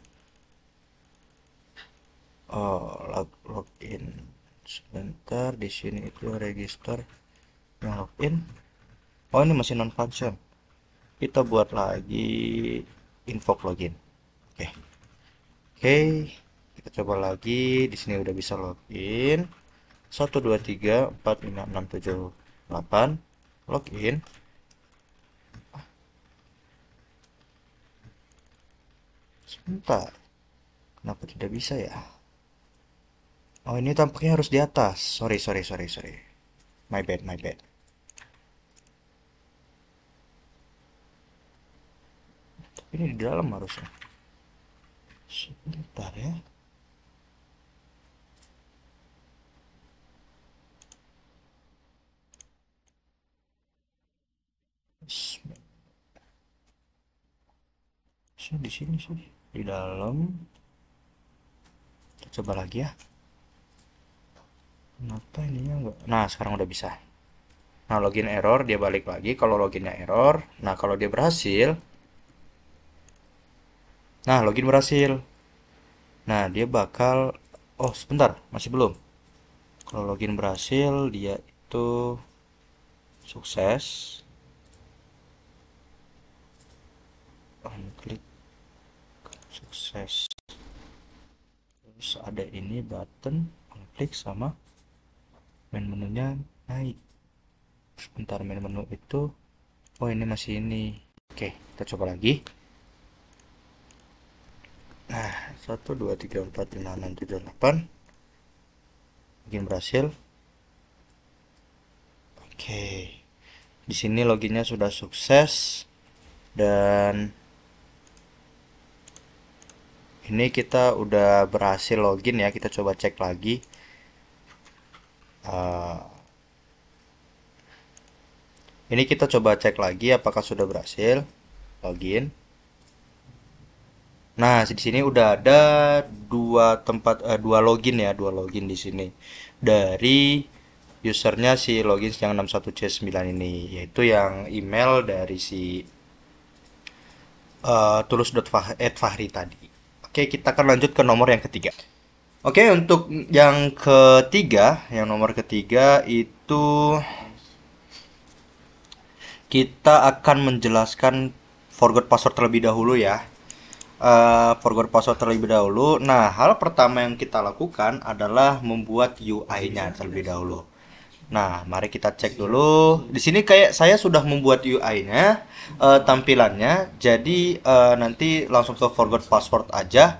Login. Sebentar, di sini itu register yang login. Oh, ini masih non function. Kita buat lagi invoke login. Oke, kita coba lagi. Di sini udah bisa login. 1 2 3 4 5 6 7 8. Login. Sebentar. Kenapa tidak bisa ya? Oh, ini tampaknya harus di atas. Sorry. My bad. Tapi ini di dalam harusnya. Sebentar ya. Di sini sih, di dalam. Kita coba lagi ya. Kenapa ininya enggak? Nah, sekarang udah bisa. Nah, login error, dia balik lagi kalau loginnya error. Nah, kalau dia berhasil. Nah, login berhasil. Nah, dia bakal, oh sebentar, masih belum. Kalau login berhasil, dia itu sukses. Klik sukses. Terus ada ini button, klik sama main menunya naik. Sebentar, main menu itu, oh ini masih ini. Oke, kita coba lagi. Nah, 1 2 3 4 5 6 7 8. Login berhasil. Oke. Di sini loginnya sudah sukses dan ini kita udah berhasil login ya. Kita coba cek lagi. Ini kita coba cek lagi apakah sudah berhasil login. Nah, di sini udah ada dua login ya, dua login di sini dari usernya si login yang 61C9 ini, yaitu yang email dari si tulus.fahri tadi. Oke, kita akan lanjut ke nomor yang ketiga. Oke, untuk yang ketiga, yang nomor ketiga itu kita akan menjelaskan forgot password terlebih dahulu ya. Forgot password terlebih dahulu. Nah, hal pertama yang kita lakukan adalah membuat UI-nya terlebih dahulu. Nah, mari kita cek dulu. Di sini kayak saya sudah membuat UI-nya, tampilannya. Jadi nanti langsung ke forgot password aja.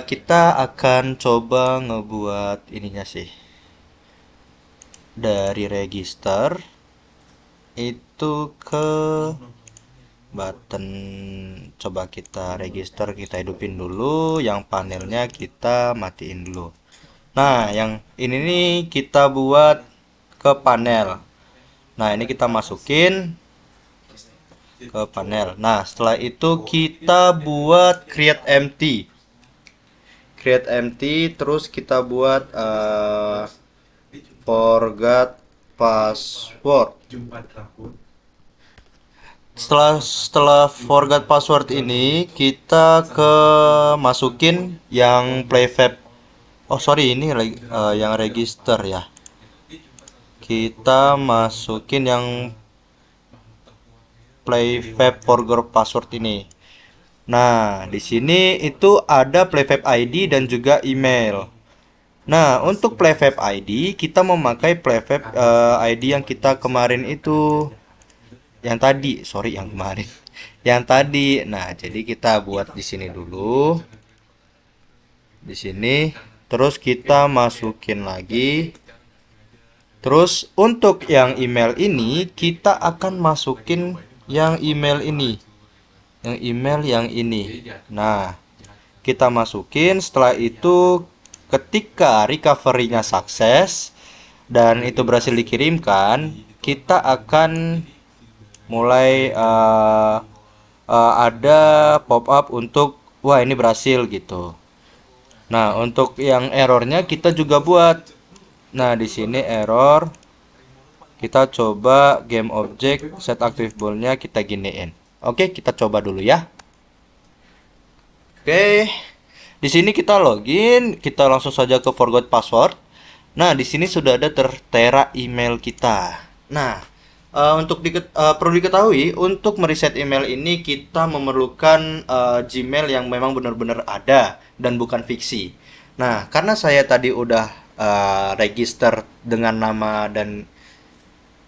Kita akan coba ngebuat ininya sih. Dari register itu ke button, coba kita register, kita hidupin dulu, yang panelnya kita matiin dulu. Nah, yang ini nih kita buat ke panel. Nah, ini kita masukin ke panel. Nah, setelah itu kita buat create empty, terus kita buat forgot password. Setelah forgot password ini kita ke masukin yang playfab. Oh sorry, ini yang register ya. Kita masukin yang playfab forgot password ini. Nah, di sini itu ada playfab ID dan juga email. Nah, untuk playfab ID kita memakai playfab ID yang kita kemarin itu. Yang tadi, sorry yang kemarin. Yang tadi. Nah, jadi kita buat di sini dulu. Di sini, terus kita masukin lagi. Terus untuk yang email ini kita akan masukin yang email ini. Yang email yang ini. Nah, kita masukin, setelah itu ketika recovery-nya sukses dan itu berhasil dikirimkan, kita akan mulai ada pop-up untuk wah ini berhasil gitu. Nah, untuk yang errornya kita juga buat. Nah, di sini error. Kita coba game object set active ball-nya kita giniin. Oke, kita coba dulu ya. Oke. Di sini kita login, kita langsung saja ke forgot password. Nah, di sini sudah ada tertera email kita. Nah, perlu diketahui untuk mereset email ini kita memerlukan Gmail yang memang benar-benar ada dan bukan fiksi. Nah, karena saya tadi udah register dengan nama dan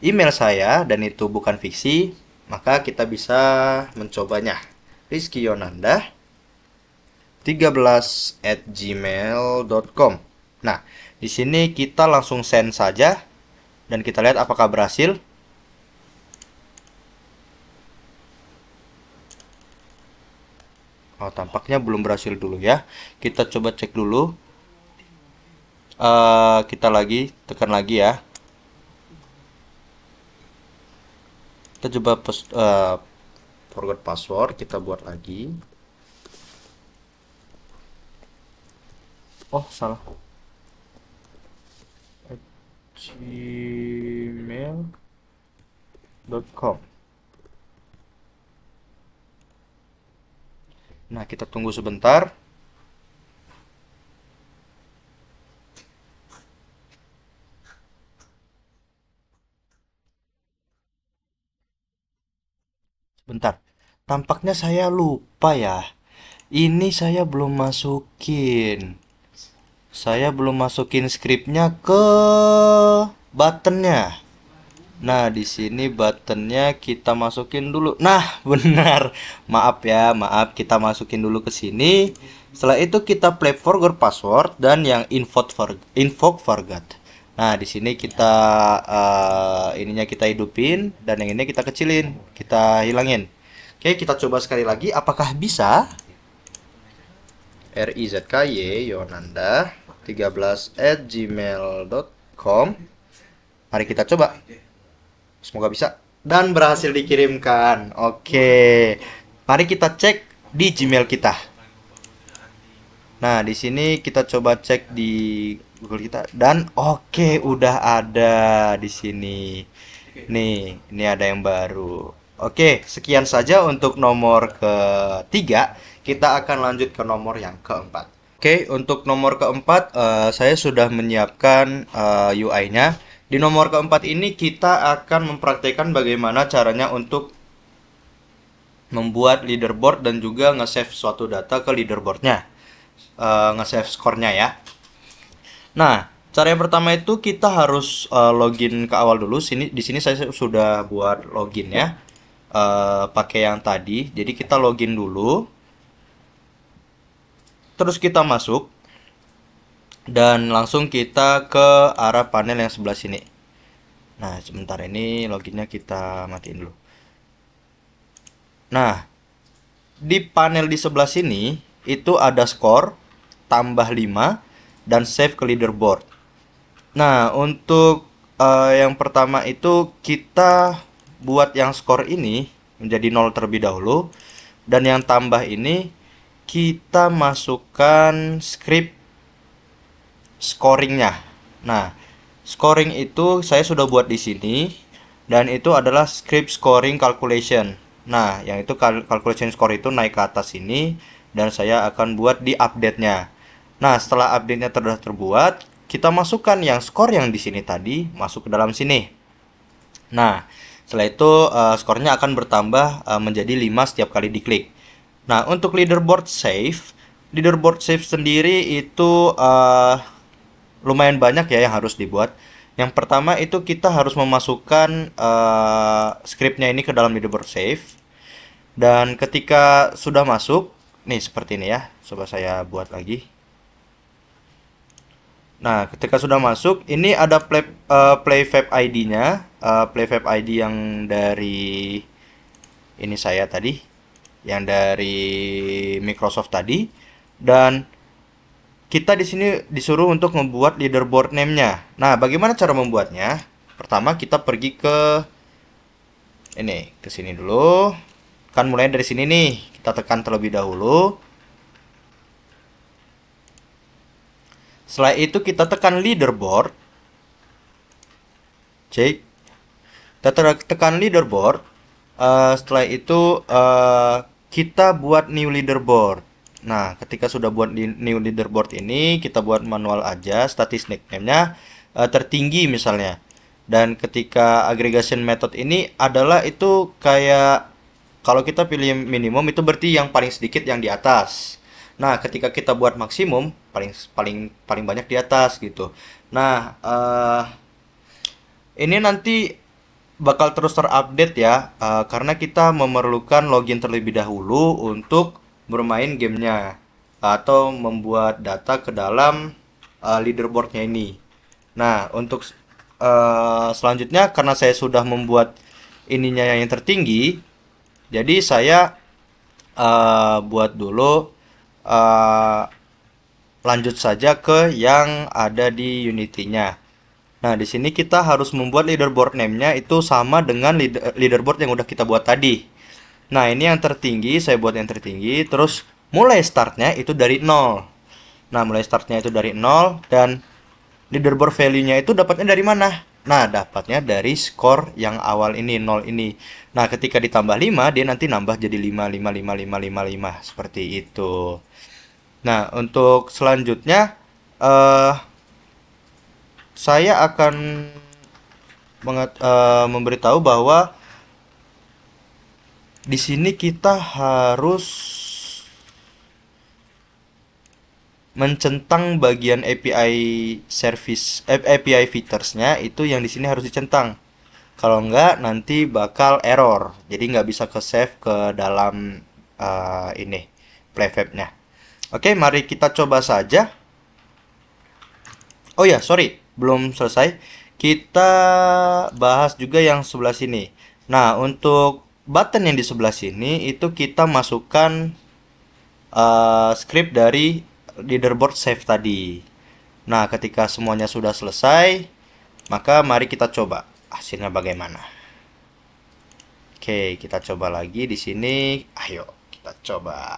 email saya dan itu bukan fiksi, maka kita bisa mencobanya. Rizky Yonanda 13@gmail.com. Nah, di sini kita langsung send saja dan kita lihat apakah berhasil. Oh, tampaknya belum berhasil dulu ya. Kita coba cek dulu. Kita lagi tekan lagi ya. Kita coba forgot password, kita buat lagi. Oh, salah. gmail.com. Nah, kita tunggu sebentar. Bentar. Tampaknya saya lupa ya. Ini saya belum masukin. Saya belum masukin skripnya ke buttonnya. Nah, di sini buttonnya kita masukin dulu. Nah, benar. Maaf ya, maaf. Kita masukin dulu ke sini. Setelah itu kita play forgot password dan yang invoke forgot. Nah, di sini kita ininya kita hidupin dan yang ini kita kecilin, kita hilangin. Oke, kita coba sekali lagi. Apakah bisa? RIZKY Yonanda 13@gmail.com. Mari kita coba. Semoga bisa dan berhasil dikirimkan. Oke. Mari kita cek di Gmail kita. Nah, di sini kita coba cek di Google kita dan oke, udah ada di sini. Nih, ini ada yang baru. Oke, sekian saja untuk nomor ketiga. Kita akan lanjut ke nomor yang keempat. Oke, untuk nomor keempat, saya sudah menyiapkan UI-nya. Di nomor keempat ini kita akan mempraktekkan bagaimana caranya untuk membuat leaderboard dan juga nge-save suatu data ke leaderboardnya, nge-save skornya ya. Nah, cara yang pertama itu kita harus login ke awal dulu. Di sini saya sudah buat login ya, pakai yang tadi. Jadi kita login dulu, terus kita masuk dan langsung kita ke arah panel yang sebelah sini. Nah, sebentar, ini loginnya kita matiin dulu. Nah, di panel di sebelah sini itu ada skor, tambah 5, dan save ke leaderboard. Nah, untuk yang pertama itu kita buat yang skor ini menjadi 0 terlebih dahulu. Dan yang tambah ini kita masukkan script scoringnya. Nah, scoring itu saya sudah buat di sini dan itu adalah script scoring calculation. Nah, yang itu calculation score itu naik ke atas sini dan saya akan buat di update-nya. Nah, setelah update-nya sudah terbuat, kita masukkan yang skor yang di sini tadi masuk ke dalam sini. Nah, setelah itu skornya akan bertambah menjadi 5 setiap kali diklik. Nah, untuk leaderboard save sendiri itu lumayan banyak ya yang harus dibuat. Yang pertama itu kita harus memasukkan scriptnya ini ke dalam leaderboard save. Dan ketika sudah masuk, nih seperti ini ya. Coba saya buat lagi. Nah, ketika sudah masuk, ini ada playVAP ID-nya, playVAP ID yang dari ini saya tadi, yang dari Microsoft tadi, dan kita di sini disuruh untuk membuat leaderboard name-nya. Nah, bagaimana cara membuatnya? Pertama kita pergi ke sini dulu. Kan mulai dari sini nih, kita tekan terlebih dahulu. Setelah itu kita tekan leaderboard. Cek. Kita tekan leaderboard. Setelah itu kita buat new leaderboard. Nah, ketika sudah buat new leaderboard ini, kita buat manual aja, statistik name-nya tertinggi misalnya. Dan ketika aggregation method ini adalah itu kayak kalau kita pilih minimum itu berarti yang paling sedikit yang di atas. Nah, ketika kita buat maksimum paling banyak di atas gitu. Nah, ini nanti bakal terus terupdate ya, karena kita memerlukan login terlebih dahulu untuk bermain gamenya atau membuat data ke dalam leaderboardnya ini. Nah, untuk selanjutnya karena saya sudah membuat ininya yang tertinggi, jadi saya buat dulu lanjut saja ke yang ada di Unity-nya. Nah, di sini kita harus membuat leaderboard name-nya itu sama dengan leaderboard yang udah kita buat tadi. Nah, ini yang tertinggi, saya buat yang tertinggi. Terus mulai startnya itu dari 0. Nah, mulai startnya itu dari 0. Dan leaderboard value-nya itu dapatnya dari mana? Nah, dapatnya dari skor yang awal ini, 0 ini. Nah, ketika ditambah 5, dia nanti nambah jadi 5, 5, 5, 5, 5, 5. Seperti itu. Nah, untuk selanjutnya, saya akan memberitahu bahwa Di sini kita harus mencentang bagian API service API featuresnya itu yang di sini harus dicentang. Kalau enggak nanti bakal error. Jadi nggak bisa ke save ke dalam ini playfab-nya. Oke, mari kita coba saja. Oh ya, sorry, belum selesai. Kita bahas juga yang sebelah sini. Nah, untuk button yang di sebelah sini itu kita masukkan script dari leaderboard save tadi. Nah, ketika semuanya sudah selesai, maka mari kita coba hasilnya bagaimana. Oke, kita coba lagi di sini. Ayo, kita coba.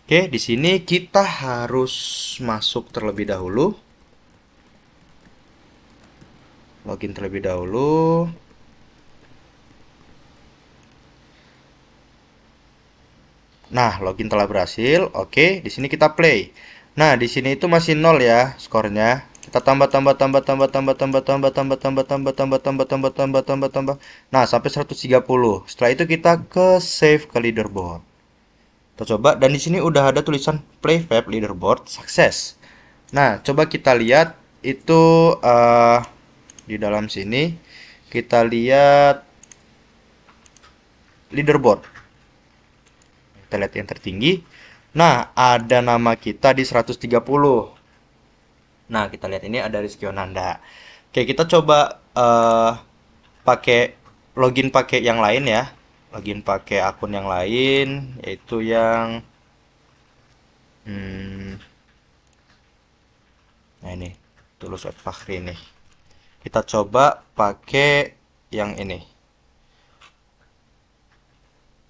Oke, di sini kita harus masuk terlebih dahulu. Login terlebih dahulu. Nah, login telah berhasil. Oke, di sini kita play. Nah, di sini itu masih 0 ya skornya. Kita tambah. Nah, sampai 130. Setelah itu kita ke save ke leaderboard. Kita coba dan di sini udah ada tulisan playfab leaderboard sukses. Nah, coba kita lihat itu di dalam sini kita lihat leaderboard. Kita lihat yang tertinggi. Nah, ada nama kita di 130. Nah, kita lihat ini ada Rizky Onanda. Oke, kita coba pakai login pakai yang lain ya. Login pakai akun yang lain, yaitu yang nah ini Tulus Fakhri nih. Kita coba pakai yang ini.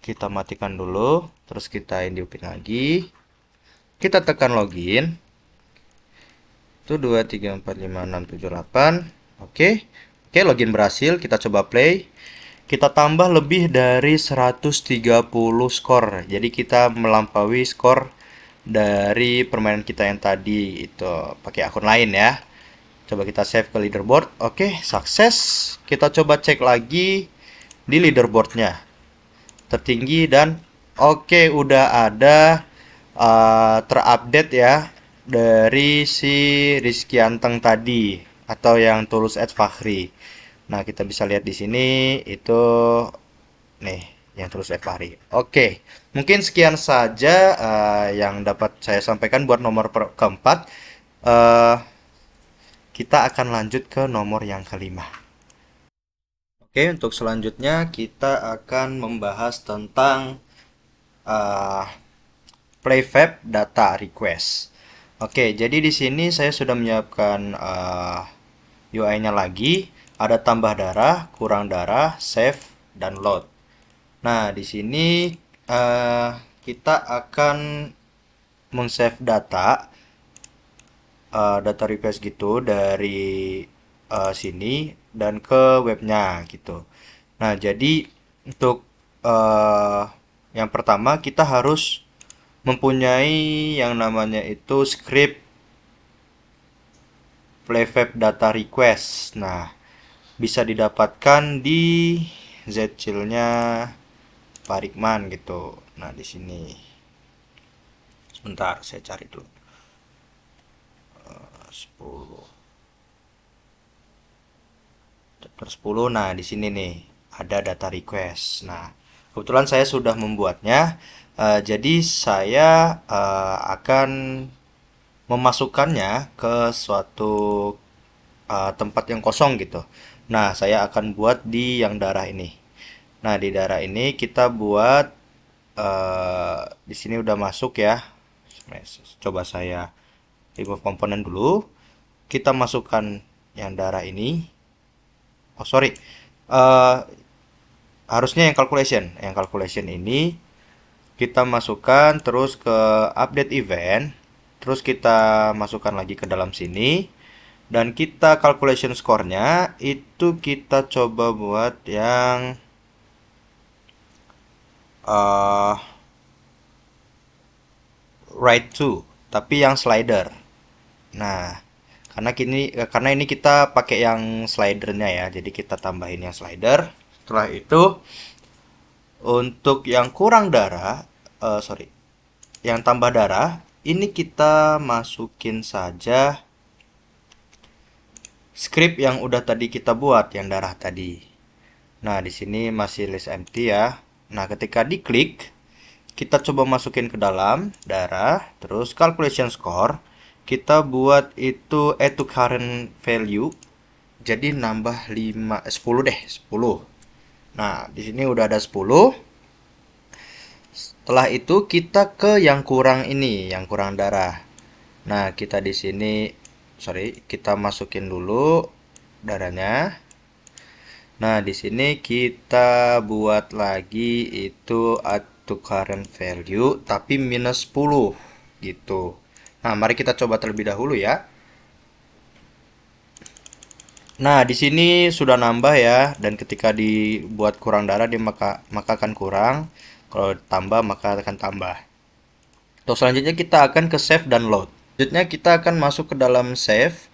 Kita matikan dulu, terus kita hidupin lagi. Kita tekan login. Itu 2 3 4 5 6 7 8. Oke. Oke, login berhasil. Kita coba play. Kita tambah lebih dari 130 skor. Jadi kita melampaui skor dari permainan kita yang tadi itu pakai akun lain ya. Coba kita save ke leaderboard. Oke, sukses. Kita coba cek lagi di leaderboardnya. Tertinggi dan oke, udah ada terupdate ya dari si Rizky Anteng tadi atau yang Tulus Fakhri. Nah, kita bisa lihat di sini itu nih yang Tulus Fakhri. Oke, mungkin sekian saja yang dapat saya sampaikan buat nomor keempat. Kita akan lanjut ke nomor yang kelima. Oke, untuk selanjutnya kita akan membahas tentang playfab data request. Oke, jadi di sini saya sudah menyiapkan UI-nya lagi. Ada tambah darah, kurang darah, save, dan load. Nah, di sini kita akan meng-save data request gitu dari sini dan ke webnya gitu. Nah, jadi untuk yang pertama kita harus mempunyai yang namanya itu script playfab data request. Nah, bisa didapatkan di Zcil-nya Pak Rikman gitu. Nah, di sini. Sebentar, saya cari dulu. 10. Chapter 10. Nah, di sini nih ada data request. Nah, kebetulan saya sudah membuatnya. Jadi saya akan memasukkannya ke suatu tempat yang kosong gitu. Nah, saya akan buat di yang darah ini. Nah, di darah ini kita buat di sini udah masuk ya. Coba saya remove komponen dulu. Kita masukkan yang darah ini. Oh, sorry. Harusnya yang calculation. Yang calculation ini kita masukkan terus ke update event. Terus kita masukkan lagi ke dalam sini. Dan kita calculation score-nya itu kita coba buat yang write to, tapi yang slider. Nah, karena ini kita pakai yang slidernya ya, jadi kita tambahin yang slider. Setelah itu Untuk yang kurang darah, sorry, yang tambah darah, ini kita masukin saja script yang udah tadi kita buat, yang darah tadi. Nah, di sini masih list empty ya. Nah, ketika diklik, kita coba masukin ke dalam darah, terus calculation score. Kita buat itu add to current value. Jadi nambah 5, 10 deh, 10. Nah, di sini udah ada 10. Setelah itu kita ke yang kurang ini, yang kurang darah. Nah, kita di sini, sorry, kita masukin dulu darahnya. Nah, di sini kita buat lagi itu add to current value tapi minus 10 gitu. Nah, mari kita coba terlebih dahulu ya. Nah, di sini sudah nambah ya, dan ketika dibuat kurang darah dia maka akan kurang. Kalau tambah maka akan tambah. Terus selanjutnya kita akan ke save dan load. Selanjutnya kita akan masuk ke dalam save.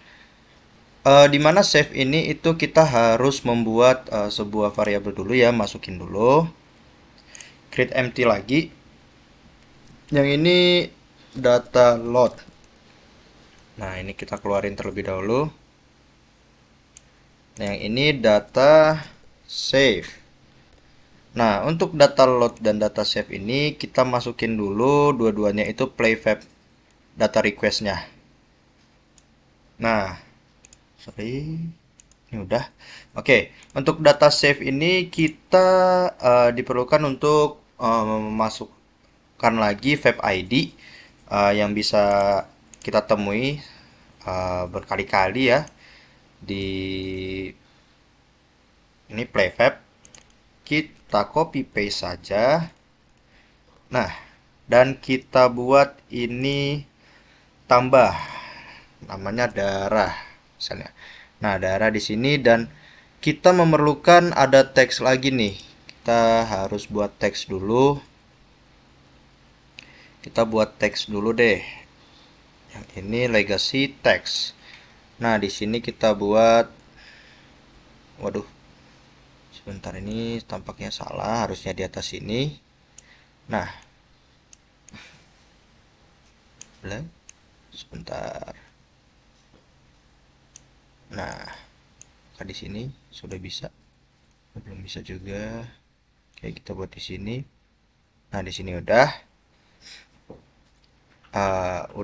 Di mana save ini itu kita harus membuat sebuah variabel dulu ya, masukin dulu. Create empty lagi. Yang ini data load. Nah, ini kita keluarin terlebih dahulu. Nah, yang ini data save. Nah, untuk data load dan data save ini kita masukin dulu dua-duanya itu playfab data requestnya. Nah, sorry, ini udah. Oke, untuk data save ini kita diperlukan untuk memasukkan lagi fab ID yang bisa kita temui berkali-kali ya di ini playfab. Kita copy paste saja. Nah, dan kita buat ini tambah namanya darah misalnya. Nah, darah di sini, dan kita memerlukan ada teks lagi nih. Kita harus buat teks dulu. Kita buat teks dulu deh. Yang ini legacy text. Nah, di sini kita buat, waduh, sebentar, ini tampaknya salah, harusnya di atas sini. Nah, sebentar. Nah, di sini sudah bisa, belum bisa juga. Oke, kita buat di sini. Nah, di sini udah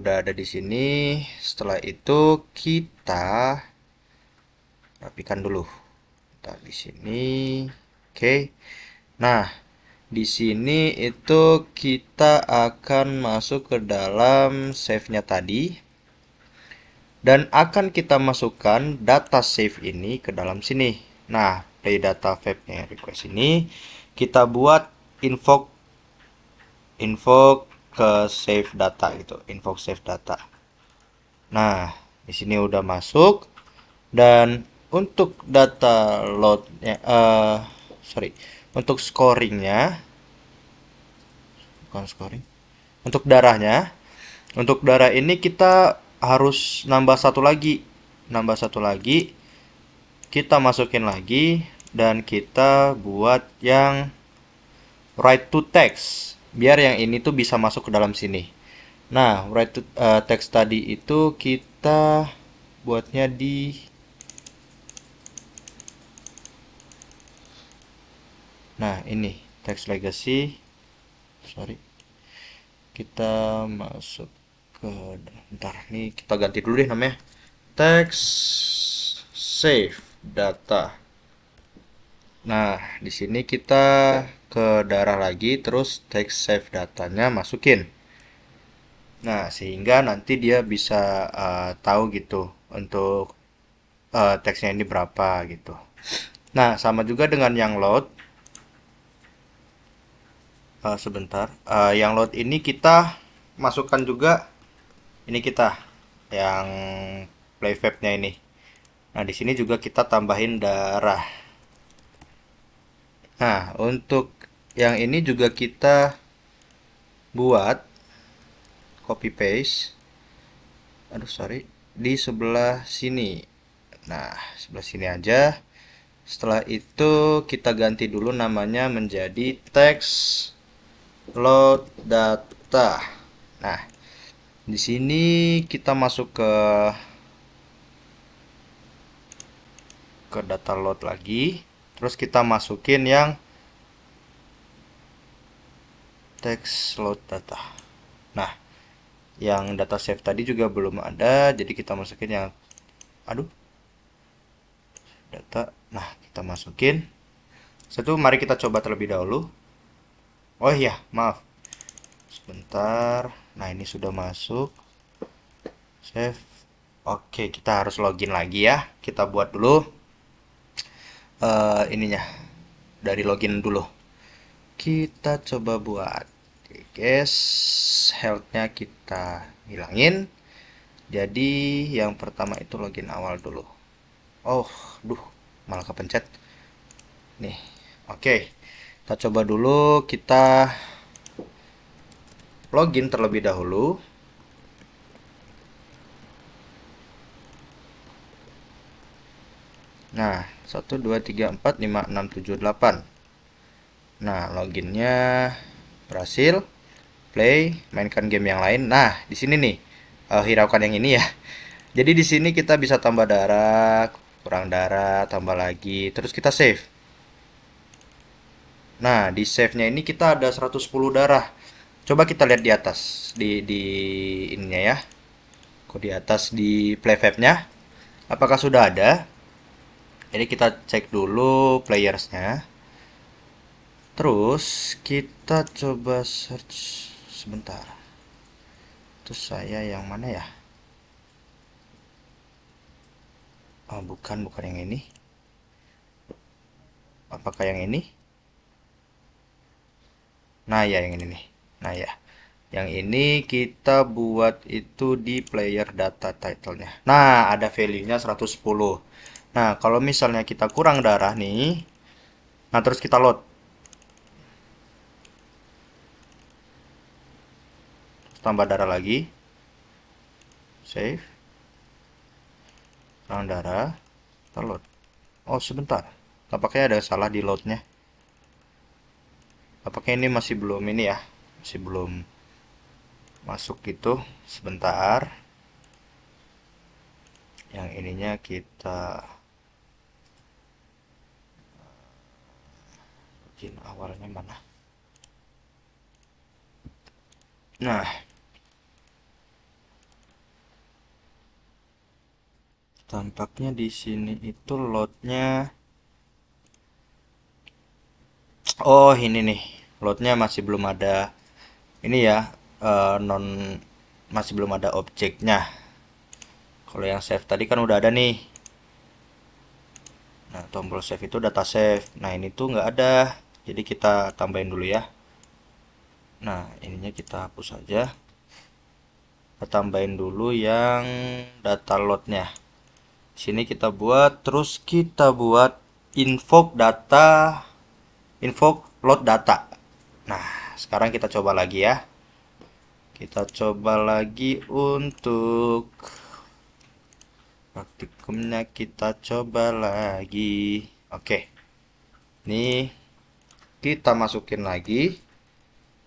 ada di sini. Setelah itu kita rapikan dulu. Kita di sini. Oke. Nah, di sini itu kita akan masuk ke dalam save-nya tadi. Dan akan kita masukkan data save ini ke dalam sini. Nah, play data fab-nya request ini kita buat invoke ke save data gitu, invoke save data. Nah, di sini udah masuk, dan untuk data loadnya, untuk scoringnya, bukan scoring, untuk darahnya, untuk darah ini kita harus nambah satu lagi, kita masukin lagi, dan kita buat yang write to text, biar yang ini tuh bisa masuk ke dalam sini. Nah, write to text tadi itu kita buatnya di ini text legacy. Sorry. Kita masuk ke, bentar, nih kita ganti dulu deh namanya. Text save data. Nah, di sini kita ke darah lagi, terus text save datanya masukin. Nah, sehingga nanti dia bisa tahu gitu untuk teksnya ini berapa gitu. Nah, sama juga dengan yang load. Sebentar, yang load ini kita masukkan juga ini kita yang playfab-nya ini. Nah, di sini juga kita tambahin darah. Nah, untuk yang ini juga kita buat copy paste. Aduh, sorry, di sebelah sini. Nah, sebelah sini aja. Setelah itu kita ganti dulu namanya menjadi text load data. Nah, di sini kita masuk ke data load lagi. Terus kita masukin yang text load data. Nah, yang data save tadi juga belum ada, jadi kita masukin yang data. Nah, kita masukin. Satu, mari kita coba terlebih dahulu. Oh iya, maaf. Sebentar. Nah, ini sudah masuk. Save. Oke, kita harus login lagi ya. Kita buat dulu ininya. Dari login dulu. Kita coba buat. Oke, guys. Health-nya kita hilangin. Jadi, yang pertama itu login awal dulu. Oh, malah kepencet. Nih, oke. Kita coba dulu, kita login terlebih dahulu. Nah, 1, 2, 3, 4, 5, 6, 7, 8. Nah, loginnya berhasil. Play, mainkan game yang lain. Nah, di sini nih, hiraukan yang ini ya. Jadi di sini kita bisa tambah darah, kurang darah, tambah lagi, terus kita save. Nah, di save-nya ini kita ada 110 darah. Coba kita lihat di atas, di ininya ya. Kok di atas di playfab-nya. Apakah sudah ada? Jadi kita cek dulu playersnya. Terus kita coba search sebentar. Terus saya yang mana ya? Oh, bukan yang ini. Apakah yang ini? Nah, ya yang ini nih. Nah, ya. Yang ini kita buat itu di player data title-nya. Nah, ada value-nya 110. Nah, kalau misalnya kita kurang darah nih. Nah, terus kita load. Tambah darah lagi. Save. Kurang darah. Kita load. Oh, sebentar. Tampaknya ada salah di load-nya. Apakah ini masih belum ini ya? Masih belum masuk gitu. Sebentar. Yang ininya kita bikin awalnya mana? Nah. Tampaknya di sini itu loadnya. Oh, ini nih. Loadnya masih belum ada. Ini ya, masih belum ada objeknya. Kalau yang save tadi kan udah ada nih. Nah, tombol save itu data save. Nah, ini tuh nggak ada. Jadi kita tambahin dulu ya. Nah, ininya kita hapus aja. Kita tambahin dulu yang data loadnya. Sini kita buat, terus kita buat invoke load data. Nah, sekarang kita coba lagi ya. Kita coba lagi untuk praktikumnya, kita coba lagi. Oke. Nih, kita masukin lagi.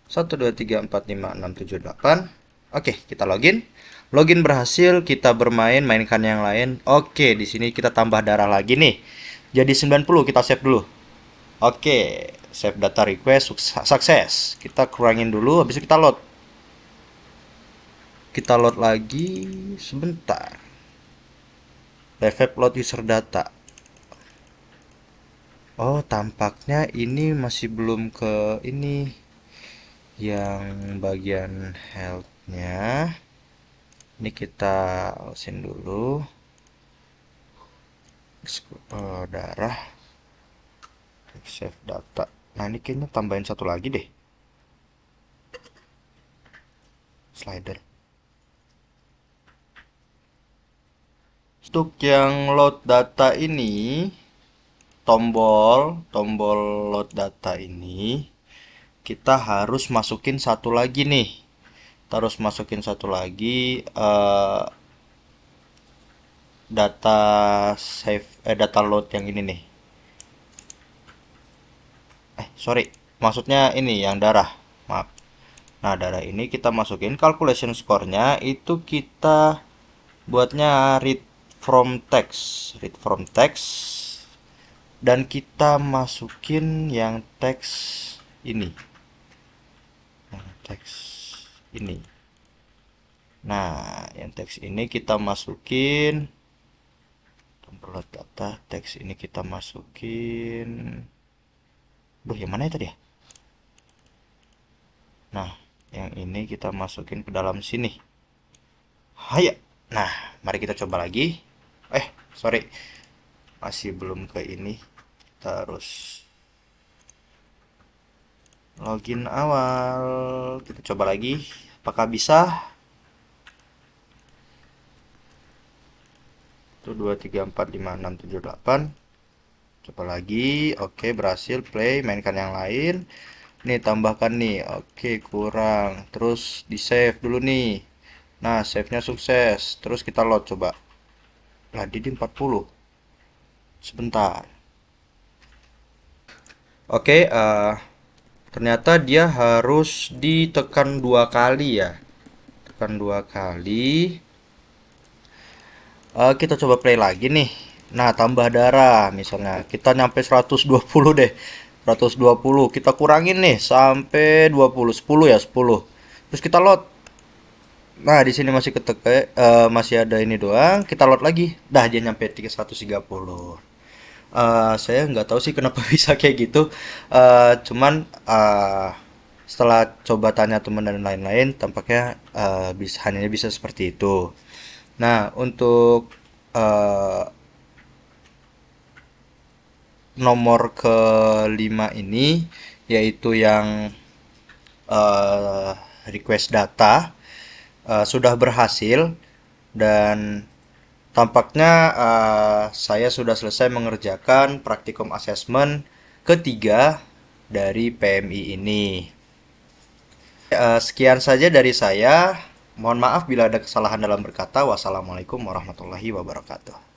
1, 2, 3, 4, 5, 6, 7, 8. Oke, kita login. Login berhasil, kita bermain, mainkan yang lain. Oke, di sini kita tambah darah lagi nih. Jadi 90, kita save dulu. Oke, save data request sukses. Kita kurangin dulu, habis itu kita load. Kita load lagi sebentar. Prefab load user data. Oh, tampaknya ini masih belum ke ini. Yang bagian health-nya. Ini kita usin dulu. Darah. Save data. Nah, ini kayaknya tambahin satu lagi deh. Slider. Untuk yang load data ini, tombol load data ini, kita harus masukin satu lagi nih. Kita harus masukin satu lagi data save data load yang ini nih. sorry, maksudnya ini yang darah, maaf. Nah, darah ini kita masukin calculation score-nya itu kita buatnya read from text, dan kita masukin yang teks ini, ini. Nah, yang teks ini kita masukin template data, teks ini kita masukin. Duh, yang mana ya tadi ya? Nah, yang ini kita masukin ke dalam sini. Haya. Nah, mari kita coba lagi. Sorry. Masih belum ke ini. Terus login awal. Kita coba lagi. Apakah bisa? 1, 2, 3, 4, 5, 6, 7, 8. Coba lagi. Oke, berhasil. Play. Mainkan yang lain. Nih, tambahkan nih. Oke, kurang. Terus di save dulu nih. Nah, save-nya sukses. Terus kita load coba. Lah, di 40. Sebentar. Oke, ternyata dia harus ditekan 2 kali ya. Tekan 2 kali. Kita coba play lagi nih. Nah, tambah darah misalnya. Kita nyampe 120 deh. 120. Kita kurangin nih sampai 20. 10 ya, 10. Terus kita load. Nah, di sini masih masih ada ini doang. Kita load lagi. Dah, dia nyampe 130. Saya nggak tahu sih kenapa bisa kayak gitu. Cuman setelah coba tanya teman dan lain-lain, tampaknya hanya bisa seperti itu. Nah, untuk nomor kelima ini, yaitu yang request data, sudah berhasil, dan tampaknya saya sudah selesai mengerjakan praktikum assessment ketiga dari PMI ini. Sekian saja dari saya. Mohon maaf bila ada kesalahan dalam berkata. Wassalamualaikum warahmatullahi wabarakatuh.